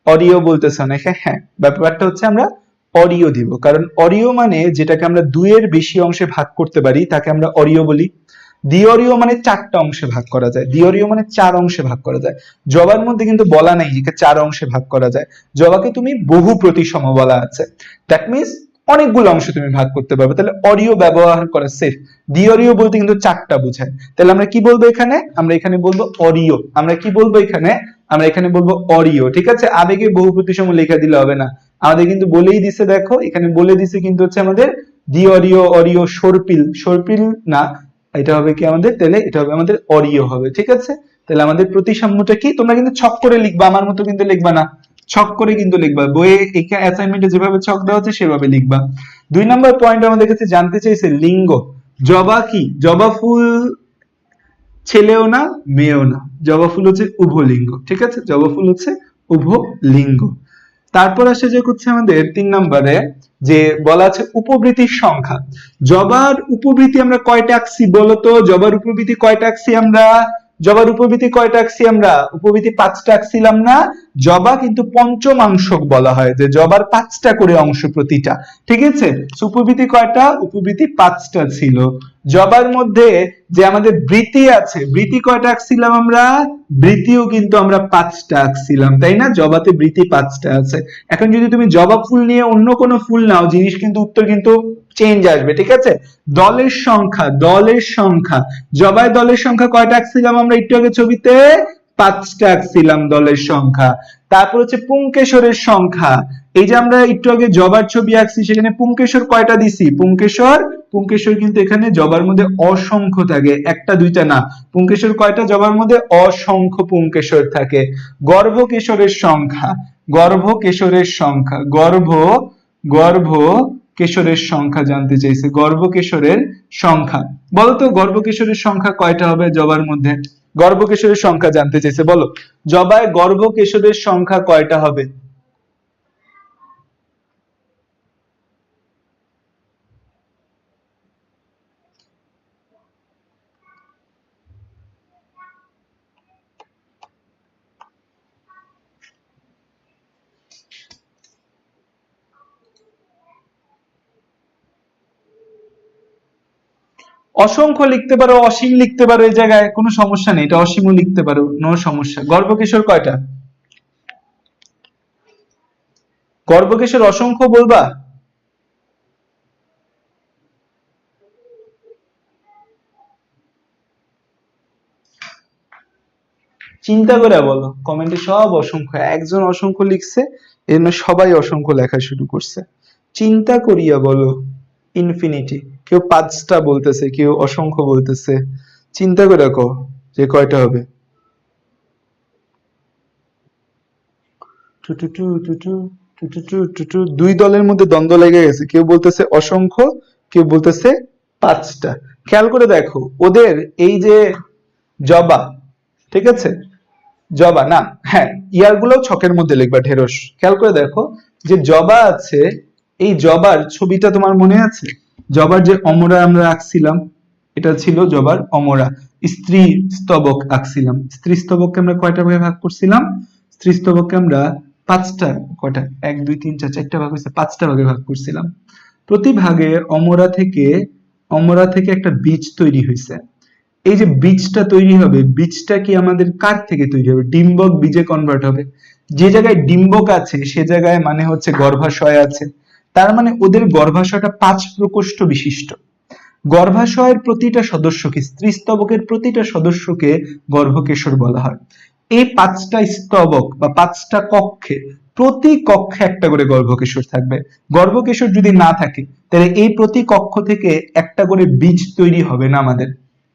অরিও বলতেছে অনেকে। হ্যাঁ, ব্যাপারটা হচ্ছে আমরা অরিও দিব, কারণ অরিও মানে যেটাকে আমরা দুইয়ের বেশি অংশে ভাগ করতে পারি তাকে আমরা অরিও বলি। দ্বিঅরীয় মানে চারটা অংশে ভাগ করা যায়, দ্বিঅরীয় মানে চার অংশে ভাগ করা যায়। জবার মধ্যে কিন্তু বলা নাই যে চার অংশে ভাগ করা যায়, জবাকে তুমি বহু প্রতিসম বলা আছে, দ্যাট মিনস অনেকগুলো অংশ তুমি ভাগ করতে পারবে, তাহলে অরিও ব্যবহার করা সেফ। দ্বিঅরীয় বলতে কিন্তু চারটা বোঝায়, তাহলে আমরা কি বলবো এখানে? আমরা এখানে বলবো অরিও। আমরা কি বলবো এখানে? আমরা এখানে বলবো অরিও। ঠিক আছে, আবেগে বহু প্রতিসম লেখা দিলে হবে না, আমাদের কিন্তু বলেই দিছে, দেখো এখানে বলে দিছে কিন্তু হচ্ছে আমাদের দ্বিঅরীয়, অরিও, সর্পিল। সর্পিল না, এটা হবে কি আমাদের? তাহলে এটা হবে আমাদের অরিও হবে। ঠিক আছে, তাহলে আমাদের প্রতিসাম্যটা কি? তোমরা কিন্তু ছক করে লিখবা, আমার মতো কিন্তু লিখবা না, ছক করে কিন্তু লিখবা, বইয়ে এখানে অ্যাসাইনমেন্টে যেভাবে ছক দেওয়া হচ্ছে সেভাবে লিখবা। 2 নম্বর পয়েন্ট আমাদের কাছে জানতে চাইছে লিঙ্গ। জবা কি? জবা ফুল ছেলেও না মেয়েও না, জবা ফুল হচ্ছে উভলিঙ্গ। ঠিক আছে, জবা ফুল হচ্ছে উভলিঙ্গ। তারপর আসে যে হচ্ছে আমাদের 3 নম্বরে যে বলা আছে উপবৃত্তির সংখ্যা। জবার উপবৃত্তি আমরা কয়টা আঁকছি বলতো? জবার উপবৃত্তি কয়টা আঁকছি আমরা? জবার উপবৃত্তি কয়টা আঁকছি আমরা? উপবৃত্তি 5টা আঁকছিলাম না? জবা কিন্তু পঞ্চমাংশক বলা হয়, যে জবার 5টা করে অংশ প্রতিটা। ঠিক আছে, উপবৃত্তি কয়টা? উপবৃত্তি 5টা ছিল। জবার মধ্যে যে আমাদের বৃত্তি আছে, বৃত্তি কয়টা আঁকছিলাম আমরা? বৃত্তিও কিন্তু আমরা 5টা আঁকছিলাম, তাই না? জবাতে বৃত্তি 5টা আছে। এখন যদি তুমি জবা ফুল নিয়ে অন্য কোনো ফুল নাও, জিনিস কিন্তু উত্তর কিন্তু চেঞ্জ আসবে। ঠিক আছে, দলের সংখ্যা, দলের সংখ্যা, জবায় দলের সংখ্যা কয়টা আঁকছিলাম আমরা একটু আগে ছবিতে? 5টা আঁকছিলাম দলের সংখ্যা। তারপর হচ্ছে পুংকেশরের সংখ্যা, এই যে আমরা একটু আগে জবার ছবি আঁকছি সেখানে পুংকেশর কয়টা দিছি? পুংকেশর, পুংকেশর কিন্তু এখানে জবার মধ্যে অসংখ্য থাকে, একটা দুইটা না, পুংকেশর কয়টা জবার মধ্যে? অসংখ্য পুংকেশর থাকে। গর্ভকেশরের সংখ্যা, গর্ভকেশরের সংখ্যা, গর্ভকেশরের সংখ্যা জানতে চাইছে, গর্ভকেশরের সংখ্যা। বলতো গর্ভকেশরের সংখ্যা কয়টা হবে জবার মধ্যে? গর্ভকেশরের সংখ্যা জানতে চাইছে, বলো জবায় গর্ভকেশরের সংখ্যা কয়টা হবে? অসংখ্য লিখতে পারো, অসীম লিখতে পারো, এই জায়গায় কোনো সমস্যা নেই, এটা অসীমও লিখতে পারো, নো সমস্যা। গর্ভকেশর কয়টা? গর্ভকেশর অসংখ্য বলবা? চিন্তা করে বলো, কমেন্টে সব অসংখ্য, একজন অসংখ্য লিখছে এজন্য সবাই অসংখ্য লেখা শুরু করছে। চিন্তা করিয়া বলো। ইনফিনিটি, কেউ 5টা বলতেছে, কেউ অসংখ্য বলতেছে, চিন্তা করে কো যে কয়টা হবে। টু টু টু টু টু টু টু টু টু টু। দুই দলের মধ্যে দ্বন্দ্ব লেগে গেছে, কেউ বলতেছে অসংখ্য, কেউ বলতেছে 5টা। খেয়াল করে দেখো ওদের এই যে জবা, ঠিক আছে, জবা না, হ্যাঁ ইয়ার গুলো ছকের মধ্যে লিখবা ঢেরস। খেয়াল করে দেখো যে জবা আছে, এই জবার ছবিটা তোমার মনে আছে? জবার যে অমরা আমরা আঁকছিলাম, এটা ছিল জবার অমরা। স্ত্রী স্তবক আঁকছিলাম, স্ত্রী স্তবককে আমরা কয়টা ভাগে ভাগ করছিলাম? স্ত্রী স্তবককে আমরা 5টা, কয়টা? 1 2 3 4, 4টা ভাগ হয়েছে, 5টা ভাগে ভাগ করছিলাম। প্রতি ভাগে অমরা থেকে একটা বীজ তৈরি হয়েছে, এই যে বীজটা তৈরি হবে, বীজটা কি আমাদের কার থেকে তৈরি হবে? ডিম্বক বীজে কনভার্ট হবে। যে জায়গায় ডিম্বক আছে সে জায়গায় মানে হচ্ছে গর্ভাশয় আছে, তার মানে ওদের গর্ভাশয়টা 5 প্রকোষ্ঠ বিশিষ্ট। গর্ভাশয়ের প্রতিটা সদস্যকে, স্ত্রীস্তবকের প্রতিটা সদস্যকে গর্ভকেশর বলা হয়। এই 5টা স্তবক বা 5টা কক্ষে, প্রতি কক্ষে একটা করে গর্ভকেশর থাকবে। গর্ভকেশর যদি না থাকে তাহলে এই প্রতি কক্ষ থেকে একটা করে বীজ তৈরি হবে না আমাদের।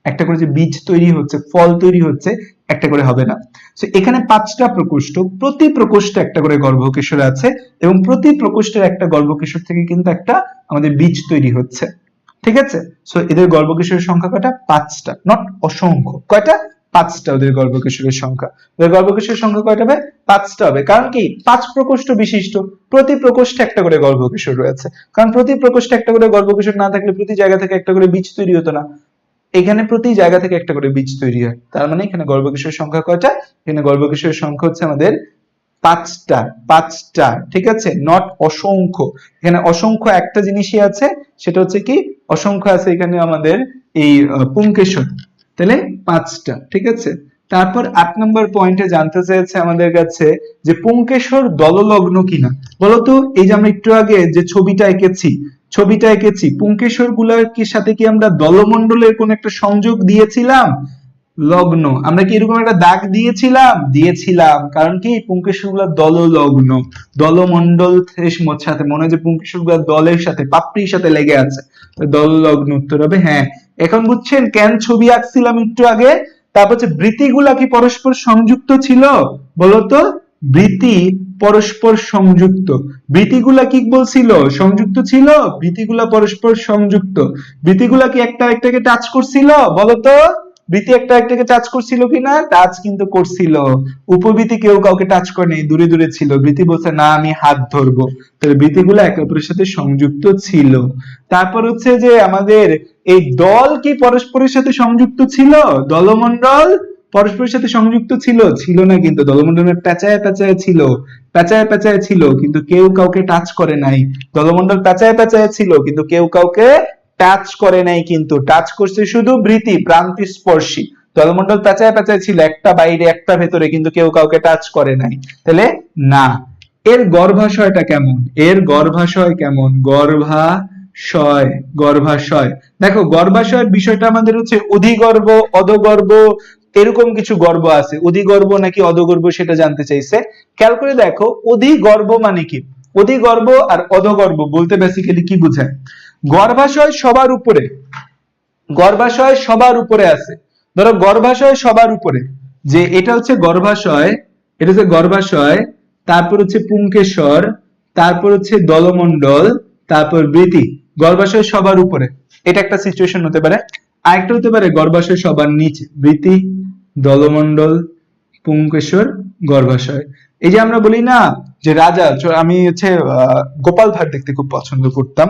একটা করে যে বীজ তৈরি হচ্ছে, ফল তৈরি হচ্ছে, একটা করে হবে না। তো এখানে 5টা প্রকোষ্ঠ, প্রতি প্রকোষ্ঠে একটা করে গর্ভকেশর আছে এবং প্রতি প্রকোষ্ঠের একটা গর্ভকেশর থেকে কিন্তু একটা আমাদের বীজ তৈরি হচ্ছে। ঠিক আছে? সো এদের গর্ভকেশরের সংখ্যা কয়টা? 5টা, নট অসংখ্য। কয়টা? 5টা ওদের গর্ভকেশরের সংখ্যা। ওদের গর্ভকেশরের সংখ্যা কয়টা হবে? 5টা হবে। কারণ কি? 5 প্রকোষ্ঠ বিশিষ্ট, প্রতি প্রকোষ্ঠে একটা করে গর্ভকেশর রয়েছে। কারণ প্রতি প্রকোষ্ঠে একটা করে গর্ভকেশর না থাকলে প্রতি জায়গা থেকে একটা করে বীজ তৈরি হতো না। এখানে প্রতি জায়গা থেকে একটা করে বীজ তৈরি হয়। তার মানে এখানে গর্ভকেশরের সংখ্যা কয়টা? এখানে গর্ভকেশরের সংখ্যা হচ্ছে আমাদের 5টা। 5টা, ঠিক আছে? নট অসংখ্য। এখানে অসংখ্য একটা জিনিসই আছে, সেটা হচ্ছে কি? অসংখ্য আছে এখানে আমাদের এই পুংকেশর। তাহলে 5টা, ঠিক আছে? তারপর 8 নম্বর পয়েন্টে জানতে চেয়েছে আমাদের কাছে যে পুংকেশর দললগ্ন কিনা। বলতো এই যে আমরা একটু আগে যে ছবিটা এঁকেছি, পুংকেশর গুলার কি সাথে কি আমরা দলমণ্ডলের কোন একটা সংযোগ দিয়েছিলাম? লগ্ন। আমরা কি এরকম একটা দাগ দিয়েছিলাম, কারণ কি পুংকেশর গুলা দললগ্ন, দলমণ্ডল সাথে, মনে হয় যে পুংকেশর গুলা দলের সাথে, পাপড়ির সাথে লেগে আছে, দললগ্ন উত্তর হবে। হ্যাঁ, এখন বুঝছেন কেন ছবি আঁকছিলাম একটু আগে? তারপর হচ্ছে বৃতিগুলা কি পরস্পর সংযুক্ত ছিল? বলতো বৃতি পরস্পর সংযুক্ত। বৃতিগুলা কি বলছিল? সংযুক্ত ছিল। বৃতিগুলা পরস্পর সংযুক্ত। বৃতিগুলা কি একটা একটাকে টাচ করছিল? বলতো বৃতি একটা একটাকে টাচ করছিল কিনা? টাচ কিন্তু করছিল। উপবৃতি কেউ কাউকে টাচ করেনি, দূরে দূরে ছিল। বৃতি বলছে না আমি হাত ধরবো। তাহলে বৃতিগুলো একে অপরের সাথে সংযুক্ত ছিল। তারপর হচ্ছে যে আমাদের এই দল কি পরস্পরের সাথে সংযুক্ত ছিল? দলমণ্ডল পরস্পরের সাথে সংযুক্ত ছিল না, কিন্তু দলমণ্ডলের পেঁচায় ছিল, কিন্তু কেউ কাউকে টাচ করে নাই। দলমণ্ডল পেঁচায় ছিল, কিন্তু কেউ কাউকে টাচ করে নাই, কিন্তু টাচ করছে শুধু বৃতি, প্রান্তিস্পর্শী। দলমণ্ডল পেঁচায় ছিল, একটা বাইরে একটা ভেতরে, কিন্তু কেউ কাউকে টাচ করে নাই। তাহলে না। এর গর্ভাশয়টা কেমন? এর গর্ভাশয় কেমন? গর্ভাশয় দেখো, গর্ভাশয়ের বিষয়টা আমাদের হচ্ছে অধিগর্ভ, অধগর্ভ, এরকম কিছু গর্ভ আছে। অধিগর্ভ নাকি অধগর্ভ সেটা জানতে চাইছে। খেয়াল করে দেখো, অধিগর্ভ মানে কি? অধিগর্ভ আর অধগর্ভ বলতে বেসিক্যালি কি বোঝায়? গর্ভাশয় সবার উপরে, গর্ভাশয় সবার উপরে আছে। ধরো গর্ভাশয় সবার উপরে, যে এটা হচ্ছে গর্ভাশয়, এটা হচ্ছে গর্ভাশয়, তারপর হচ্ছে পুংকেশর, তারপর হচ্ছে দলমণ্ডল, তারপর বৃতি। গর্ভাশয় সবার উপরে, এটা একটা সিচুয়েশন হতে পারে। আরেকটা হতে পারে গর্ভাশয় সবার নিচে, বৃতি, দলমণ্ডল, পুংকেশর, গর্ভাশয়। এই যে আমরা বলি না যে রাজা, আমি হচ্ছে গোপাল ভাঁড় দেখতে খুব পছন্দ করতাম,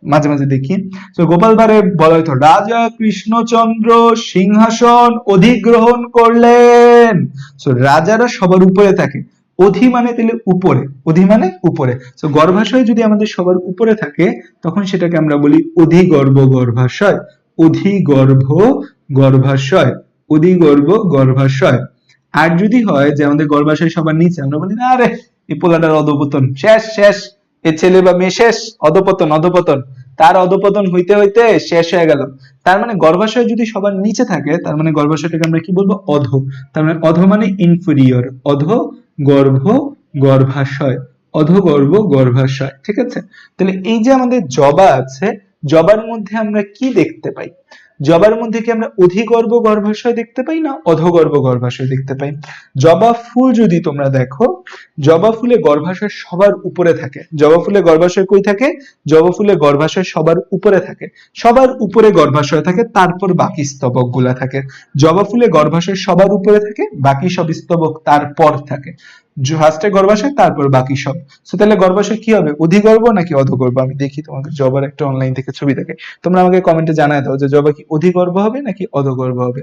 মাঝে মাঝে দেখি। তো গোপাল ভাঁড়ে বলা হতো রাজা কৃষ্ণচন্দ্র সিংহাসন অধিগ্রহণ করলেন। তো রাজারা সবার উপরে থাকে। অধি মানে তাহলে উপরে, অধি মানে উপরে। তো গর্ভাশয় যদি আমাদের সবার উপরে থাকে তখন সেটাকে আমরা বলি অধিগর্ভ গর্ভাশয়। অধিগর্ভ গর্ভাশয়, অধিগর্ভ গর্ভাশয়। আর যদি হয় যে আমাদের গর্ভাশয় সবার নিচে, আমরা বলি না রে এই পোলাটার অধঃপতন শেষ শেষ, এ ছেলে বা মেয়ে শেষ, অধঃপতন, তার অধঃপতন হইতে হইতে শেষ হয়ে গেল। তার মানে গর্ভাশয় যদি সবার নিচে থাকে তার মানে গর্ভাশয়টাকে আমরা কি বলবো? অধ। তার মানে অধ মানে ইনফেরিয়র, অধ গর্ভ গর্ভাশয়, অধগর্ভ গর্ভাশয়। ঠিক আছে? তাহলে এই যে আমাদের জবা আছে, জবার মধ্যে আমরা কি দেখতে পাই? জবার মধ্যে কি আমরা অধিগর্ভ গর্ভাশয় দেখতে পাই না অধগর্ভ গর্ভাশয় দেখতে পাই? জবা ফুল যদি তোমরা দেখো, জবা ফুলে গর্ভাশয় সবার উপরে থাকে। জবা ফুলে গর্ভাশয় কই থাকে? জবা ফুলে গর্ভাশয় সবার উপরে থাকে। সবার উপরে গর্ভাশয় থাকে, তারপর বাকি স্তবক গুলা থাকে। জবা ফুলে গর্ভাশয় সবার উপরে থাকে, বাকি সব স্তবক তারপর থাকে। ফার্স্টে গর্ভাশয়, তারপর বাকি সব। তো তাহলে গর্ভাশয় কি হবে? অধিগর্ভ নাকি অধগর্ভ? আমি দেখি তোমাকে জবার একটা অনলাইন থেকে ছবি দেখে, তোমরা আমাকে কমেন্টে জানায় দাও যে জবা কি অধিগর্ভ হবে নাকি অধগর্ভ হবে।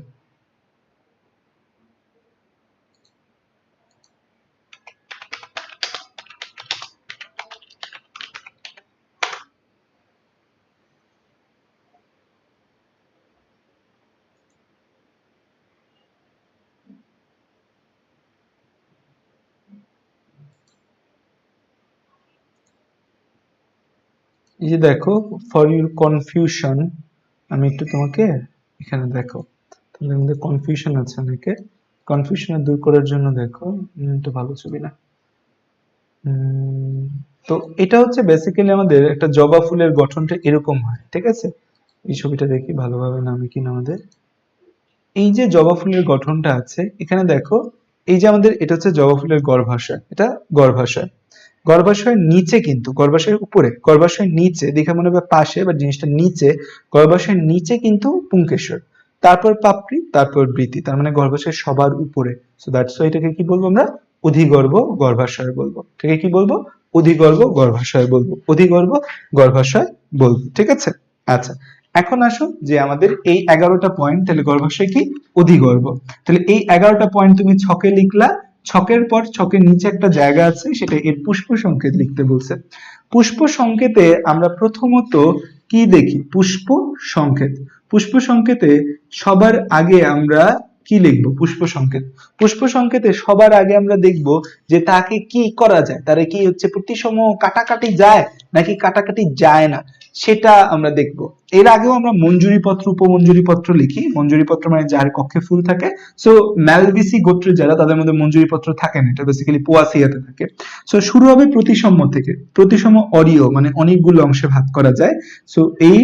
এই যে দেখো, ফর ইউর কনফিউশন, আমি একটু তোমাকে এখানে দেখো, তোমাদের মধ্যে কনফিউশন আছে অনেকে, কনফিউশন দূর করার জন্য দেখো, একটু ভালো ছবি না। উম, তো এটা হচ্ছে বেসিক্যালি আমাদের একটা জবা ফুলের গঠনটা এরকম হয়, ঠিক আছে? এই ছবিটা দেখি ভালোভাবে নামে কিনা আমাদের। এই যে জবা ফুলের গঠনটা আছে এখানে দেখো, এই যে আমাদের এটা হচ্ছে জবা ফুলের গর্ভাশয়, এটা গর্ভাশয়। গর্ভাশয়ের নিচে, কিন্তু গর্ভাশয়ের উপরে, গর্ভাশয়ের নিচে দেখে মনে হবে পাশে, বা জিনিসটা নিচে, গর্ভাশয়ের নিচে কিন্তু পুংকেশর, তারপর পাপড়ি, তারপর বৃতি, তার মানে গর্ভাশয়ের সবার উপরে। সো দ্যাটস ওয়াই এটাকে কি বলবো আমরা? অধিগর্ভ গর্ভাশয় বলবো। ঠিক আছে, কি বলবো? অধিগর্ভ গর্ভাশয় বলবো, অধিগর্ভ গর্ভাশয় বলবো, ঠিক আছে? আচ্ছা, এখন আসো যে আমাদের এই 11টা পয়েন্ট, তাহলে গর্ভাশয় কি? অধিগর্ভ। তাহলে এই 11টা পয়েন্ট তুমি ছকে লিখলা, ছকের পর ছকের নিচে একটা জায়গা আছে, সেটা এর পুষ্প সংকেত লিখতে বলছে। পুষ্প সংকেতে আমরা প্রথমত কি দেখি? পুষ্প সংকেত। পুষ্প সংকেতে সবার আগে আমরা কি লিখবো? পুষ্প সংকেত। পুষ্প সংকেতে সবার আগে আমরা দেখব যে তাকে কি করা যায়, তারে কি হচ্ছে প্রতিসম কাটাকাটি যায় নাকি কাটাকাটি যায় না, সেটা আমরা দেখব। এর আগেও আমরা মঞ্জুরি পত্র, উপমঞ্জুরি পত্র লিখি। মঞ্জুরি পত্র মানে যার কক্ষে ফুল থাকে। সো ম্যালভিসি গোত্রের যারা, তাদের মধ্যে মঞ্জুরি পত্র থাকে না, এটা বেসিক্যালি পোয়াসিয়াতে থাকে। সো শুরু হবে প্রতিসম থেকে। প্রতিসম অরিয় মানে অনেকগুলো অংশে ভাগ করা যায়। সো এই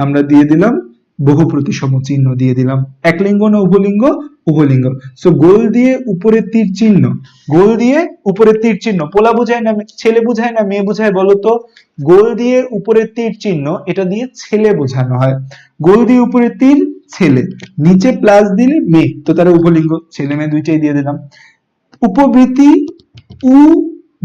আমরা দিয়ে দিলাম বহু প্রতিসম চিহ্ন দিয়ে দিলাম। একলিঙ্গ না উভলিঙ্গ? উভলিঙ্গ। সো গোল দিয়ে উপরের তীর চিহ্ন, গোল দিয়ে উপরের তীর চিহ্ন, পোলা বুঝায় না ছেলে বুঝায় না মেয়ে বুঝায় বলো তো? গোল দিয়ে উপরের তীর চিহ্ন, এটা দিয়ে ছেলে বোঝানো হয়। গোল দিয়ে উপরের তীর ছেলে, নিচে প্লাস দিলে মেয়ে, তো তারা উভলিঙ্গ, ছেলে মেয়ে দুইটাই দিয়ে দিলাম। উপবৃত্তি উ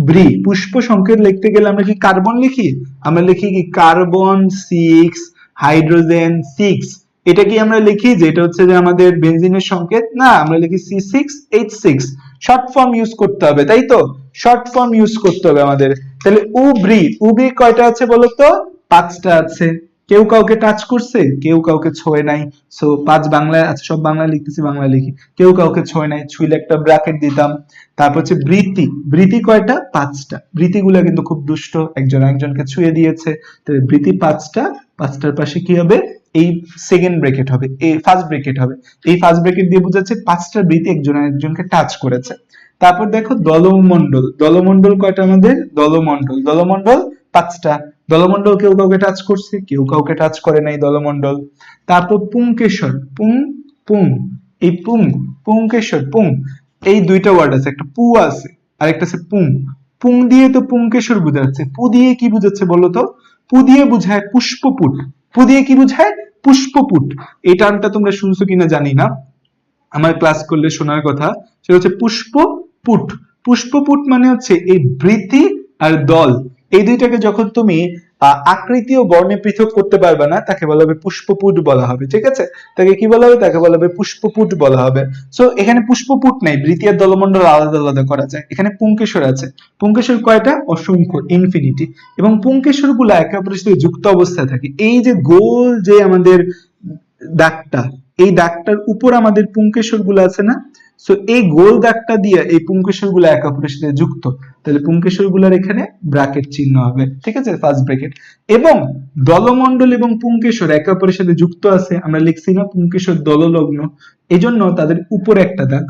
ব্রি, পুষ্প সংকেত লিখতে গেলে আমরা কি কার্বন লিখি? আমরা লিখি কি কার্বন 6, হাইড্রোজেন 6। এটা কি আমরা লিখি যে এটা হচ্ছে যে আমাদের বেনজিনের সংকেত? না, আমরা লিখি C6H6। শর্ট ফর্ম ইউজ করতে হবে, তাই তো? শর্ট ফর্ম ইউজ করতে হবে আমাদের। তাহলে উব্রি, উব্রি কয়টা আছে বলো তো? 5টা আছে। কেউ কাউকে টাচ করছে? কেউ কাউকে ছোঁয়ে নাই। সো 5 বাংলায় আছে, সব বাংলা লিখতেছি, বাংলা লিখি। কেউ কাউকে ছোঁয়ে নাই, ছুঁইলে একটা ব্র্যাকেট দিতাম। তারপর হচ্ছে বৃতি, বৃতি কয়টা? 5টা। বৃতিগুলা কিন্তু খুব দুষ্ট, একজন একজনকে ছুঁয়ে দিয়েছে। তাহলে বৃতি 5টা, 5টার পাশে কি হবে? এই সেকেন্ড ব্র্যাকেট হবে, এই ফার্স্ট ব্র্যাকেট হবে। এই ফার্স্ট ব্র্যাকেট দিয়ে বোঝাচ্ছে 5টা বৃতি একজন একজনকে টাচ করেছে। তারপর দেখো দলমণ্ডল, দলমণ্ডল কয়টা আমাদের? দলমণ্ডল, দলমণ্ডল 5টা। দলমণ্ডল কেউ কাউকে টাচ করছে? কেউ কাউকে টাচ করে নাই দলমণ্ডল। তারপর পুংকেশর, পুং পুং, এই পুং, পুংকেশর পুং, এই দুইটা ওয়ার্ড আছে, একটা পু আছে আর একটা আছে পুং। পুং দিয়ে তো পুংকেশর বোঝাচ্ছে, পু দিয়ে কি বোঝাচ্ছে বলো তো? পু দিয়ে বোঝায় পুষ্পপুট। পু দিয়ে কি বোঝায়? পুষ্পপুট। এই টার্মটা তোমরা শুনছো কিনা জানি না, আমার ক্লাস করলে শোনার কথা। সেটা হচ্ছে পুষ্পপুট। পুষ্পপুট মানে হচ্ছে এই বৃতি আর দল, এই দুইটাকে যখন তুমি আকৃতি ও বর্ণে পৃথক করতে পারবে না, তাকে বলা হবে পুষ্পপুট বলা হবে, ঠিক আছে? তাকে কি বলা হবে? তাকে বলা হবে পুষ্পপুট বলা হবে। সো এখানে পুষ্পপুট নাই, বৃতি আর দলমণ্ডল আলাদা আলাদা করা যায়। এখানে পুংকেশর আছে। পুংকেশর কয়টা? অসংখ্য, ইনফিনিটি। এবং পুংকেশর গুলো একে অপরের সাথে যুক্ত অবস্থায় থাকে। এই যে গোল যে আমাদের দাগটা, এই দাগটার উপর আমাদের পুংকেশর গুলো আছে না? সো এই গোল দাগটা দিয়ে এই পুংকেশর গুলো একে অপরের সাথে যুক্ত। তাহলে পুংকেশর গুলার এখানে ব্র্যাকেট চিহ্ন হবে, ঠিক আছে? First bracket. এবং দলমণ্ডল এবং পুংকেশর একে অপরের সাথে যুক্ত আছে, আমরা লিখছি না পুংকেশর দললগ্ন, এজন্য তাদের উপরে একটা দাগ।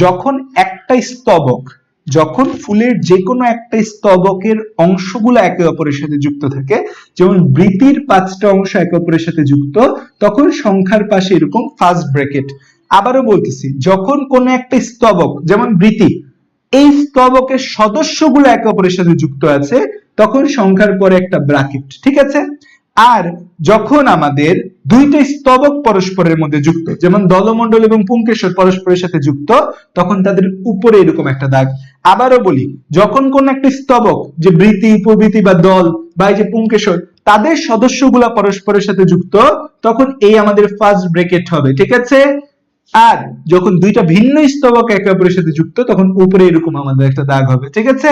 যখন একটা স্তবক, যখন ফুলের যে কোনো একটা স্তবকের অংশগুলো একে অপরের সাথে যুক্ত থাকে, যেমন বৃতির 5টা অংশ একে অপরের সাথে যুক্ত, তখন সংখ্যার পাশে এরকম ফার্স্ট ব্র্যাকেট। আবারও বলতেছি, যখন কোন একটা স্তবক, যেমন বৃতি, এই স্তবকের সদস্যগুলো একে অপরের সাথে যুক্ত আছে, তখন সংখ্যার পরে একটা ব্র্যাকেট, ঠিক আছে? আর যখন আমাদের দুইটা স্তবক পরস্পরের মধ্যে যুক্ত, যেমন দলমণ্ডল এবং পুংকেশর পরস্পরের সাথে যুক্ত, তখন তাদের উপরে এরকম একটা দাগ। আবারও বলি, যখন কোন একটা স্তবক, যে বৃতি, উপবৃতি বা দল বা এই যে পুংকেশর, তাদের সদস্যগুলা পরস্পরের সাথে যুক্ত, তখন এই আমাদের ফার্স্ট ব্র্যাকেট হবে, ঠিক আছে? আর যখন দুইটা ভিন্ন স্তবক একে অপরের সাথে যুক্ত, তখন উপরে এরকম আমাদের একটা দাগ হবে, ঠিক আছে?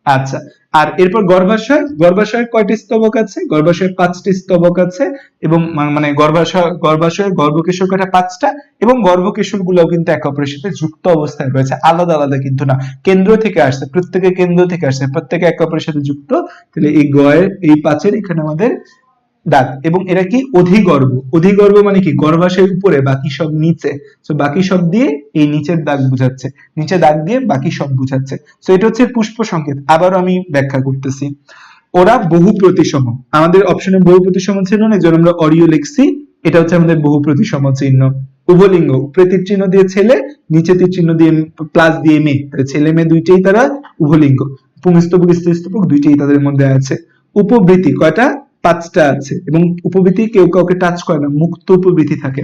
আচ্ছা, আর এরপর গর্ভাশয়, গর্ভাশয়ের কয়টি স্তবক আছে? গর্ভাশয়ের 5টি স্তবক আছে, এবং মানে গর্ভাশয়ের গর্ভকেশর কয়টা? 5টা, এবং গর্ভকেশর গুলোও কিন্তু একে অপরের সাথে যুক্ত অবস্থায় রয়েছে, আলাদা আলাদা কিন্তু না, কেন্দ্র থেকে আসছে, প্রত্যেকে কেন্দ্র থেকে আসছে, প্রত্যেকে একে অপরের সাথে যুক্ত। তাহলে এই গয়ের এই 5-এর এখানে আমাদের দাগ। এবং এরা কি? অধিগর্ভ। অধিগর্ভ মানে কি? গর্ভাশয়ের উপরে, বাকি সব নিচে। তো বাকি সব দিয়ে এই নিচের দাগ বুঝাচ্ছে, নিচে দাগ দিয়ে বাকি সব বুঝাচ্ছে। তো এটা হচ্ছে পুষ্প সংকেত। আবার আমি ব্যাখ্যা করতেছি। ওরা বহু প্রতিসম। আমাদের অপশনে বহু প্রতিসম ছিল না, এজন্য আমরা অরিও লিখছি। এটা হচ্ছে আমাদের বহু প্রতিসম চিহ্ন। উভলিঙ্গ, উপরে তীর চিহ্ন দিয়ে ছেলে, নিচে তীর চিহ্ন দিয়ে প্লাস দিয়ে মেয়ে, তাহলে ছেলে মেয়ে দুইটাই তারা উভলিঙ্গ। পুংস্তবক স্ত্রীস্তবক দুইটাই তাদের মধ্যে আছে। উপবৃত্তি কয়টা? 5টা আছে, এবং উপবৃত্তি কেউ কাউকে টাচ করে না, মুক্ত উপবৃত্তি থাকে।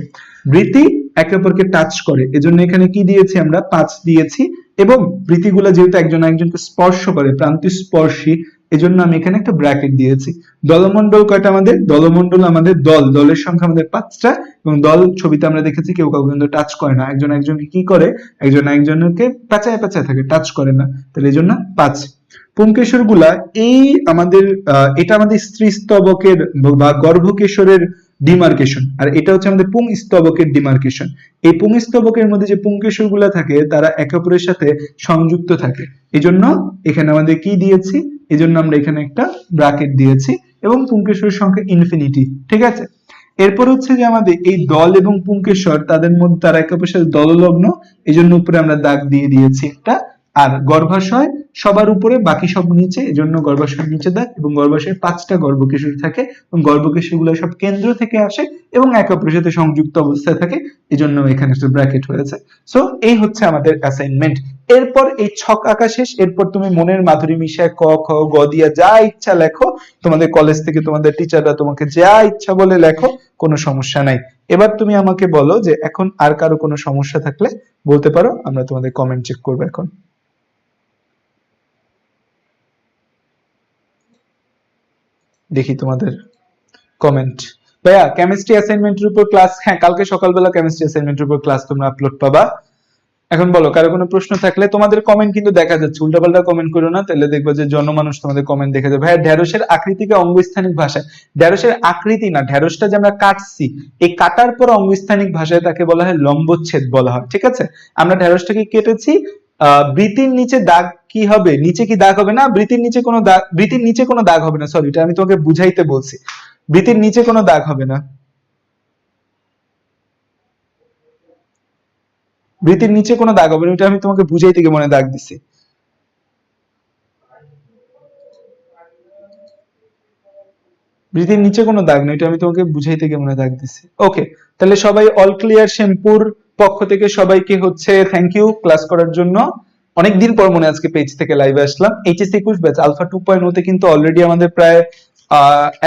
বৃত্তি একে অপরকে টাচ করে, এজন্য এখানে কি দিয়েছি আমরা? 5 দিয়েছি। এবং বৃত্তিগুলো যেহেতু একজন একজনকে স্পর্শ করে, প্রান্তিস্পর্শী, এজন্য আমি এখানে একটা ব্র্যাকেট দিয়েছি। দলমন্ডল কয়টা আমাদের? দলমন্ডল আমাদের দলের সংখ্যা আমাদের 5টা, এবং দল ছবিতে আমরা দেখেছি কেউ কাউকে কিন্তু টাচ করে না, একজন একজনকে কি করে? একজন একজনকে পেঁচায় পেঁচায় থাকে, টাচ করে না, তাহলে এই জন্য 5। পুংকেশর গুলা এই আমাদের এটা আমাদের স্ত্রী স্তবকের বা গর্ভকেশরের ডিমার্কেশন, আর এটা হচ্ছে আমাদের পুং স্তবকের ডিমার্কেশন। এই পুং স্তবকের মধ্যে যে পুংকেশর গুলা থাকে তারা একে অপরের সাথে সংযুক্ত থাকে, এজন্য এখানে আমাদের কি দিয়েছি? এজন্য আমরা এখানে একটা ব্র্যাকেট দিয়েছি, এবং পুংকেশরের সংখ্যা ইনফিনিটি। ঠিক আছে, এরপর হচ্ছে যে আমাদের এই দল এবং পুংকেশর তাদের মধ্যে তারা একে অপরের সাথে দললগ্ন, এজন্য উপরে আমরা দাগ দিয়ে দিয়েছি একটা। আর গর্ভাশয় সবার উপরে, বাকি সব নিচে, এজন্য গর্ভাশয়ের নিচে দাগ। এবং গর্ভাশয়ে 5টা গর্ভকেশর থাকে, এবং গর্ভকেশর গুলো সব কেন্দ্র থেকে আসে এবং একে অপরের সাথে সংযুক্ত অবস্থায় থাকে, এজন্য এখানে একটা ব্র্যাকেট হয়েছে। সো এই হচ্ছে আমাদের অ্যাসাইনমেন্ট। এরপর এই ছক আঁকা শেষ। এরপর তুমি মনের মাধুরী মিশায় ক খ গ দিয়া যা ইচ্ছা লেখো, তোমাদের কলেজ থেকে তোমাদের টিচাররা তোমাকে যা ইচ্ছা বলে লেখো, কোনো সমস্যা নাই। এবার তুমি আমাকে বলো যে এখন আর কারো কোনো সমস্যা থাকলে বলতে পারো, আমরা তোমাদের কমেন্ট চেক করবো এখন। দেখি তোমাদের কমেন্ট। ভাইয়া কেমিস্ট্রি অ্যাসাইনমেন্টের উপর ক্লাস, হ্যাঁ কালকে সকালবেলা কেমিস্ট্রি অ্যাসাইনমেন্টের উপর ক্লাস তোমরা আপলোড পাবা। এখন বলো কারো কোনো প্রশ্ন থাকলে। তোমাদের কমেন্ট কিন্তু দেখা যাচ্ছে, উল্টাপাল্টা কমেন্ট করো না, তাহলে দেখবা যে জনমানুষ তোমাদের কমেন্ট দেখে যাবে। ভাইয়া ঢেঁড়সের আকৃতিকে অঙ্গস্থানিক ভাষায়, ঢেঁড়সের আকৃতি না, ঢেঁড়সটা যে আমরা কাটছি, এই কাটার পর অঙ্গস্থানিক ভাষায় তাকে বলা হয় লম্বচ্ছেদ বলা হয়। ঠিক আছে, আমরা ঢেঁড়সটাকে কেটেছি, বৃতির নিচে দাগ কি হবে? নিচে কি দাগ হবে না? বৃতির নিচে কোনো দাগ, বৃতির নিচে কোনো দাগ হবে না, সরি এটা আমি তোমাকে বুঝাইতে বলছি, বৃতির নিচে কোনো দাগ হবে না, বৃতির নিচে কোনো দাগ হবে না, এটা আমি তোমাকে বুঝাইতে গিয়ে মনে দাগ দিছি। বৃতির নিচে কোনো দাগ নেই, এটা আমি তোমাকে বুঝাইতে গিয়ে মনে দাগ দিছি। ওকে, তাহলে সবাই অল ক্লিয়ার। শ্যামপুর পক্ষ থেকে সবাইকে হচ্ছে থ্যাংক ইউ ক্লাস করার জন্য। অনেকদিন পর মনে আজকে পেজ থেকে লাইভে আসলাম। এইচএস 21 ব্যাচ আলফা 2.0 তে কিন্তু অলরেডি আমাদের প্রায়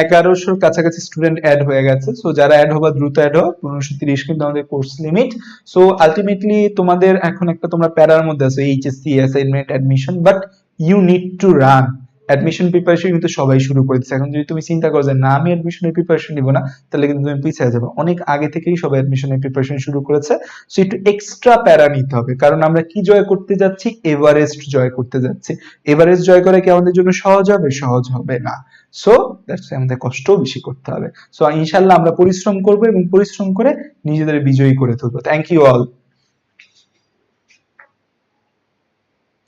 1100 কাছাকাছি স্টুডেন্ট অ্যাড হয়ে গেছে। সো যারা অ্যাড হবা দ্রুত অ্যাড হও, 1530 কিন্তু আমাদের কোর্স লিমিট। সো আলটিমেটলি তোমাদের এখন একটা তোমরা প্যারার মধ্যে আছো, HSC assignment admission, but you need to run. Admission preparation কিন্তু সবাই শুরু করে দিচ্ছে। এখন যদি তুমি চিন্তা করো যে না আমি অ্যাডমিশনের প্রিপারেশন নিব না, তাহলে কিন্তু তুমি পিছিয়ে যাবে। অনেক আগে থেকেই সবাই অ্যাডমিশনের প্রিপারেশন শুরু করেছে। সো একটু এক্সট্রা প্যারা নিতে হবে, কারণ আমরা কি জয় করতে যাচ্ছি? এভারেস্ট জয় করতে যাচ্ছি। এভারেস্ট জয় করা কি আমাদের জন্য সহজ হবে? সহজ হবে না। সো দ্যাটস আমাদের কষ্টও বেশি করতে হবে। সো ইনশাআল্লাহ আমরা পরিশ্রম করব এবং পরিশ্রম করে নিজেদের বিজয়ী করে তুলবো। Thank you all.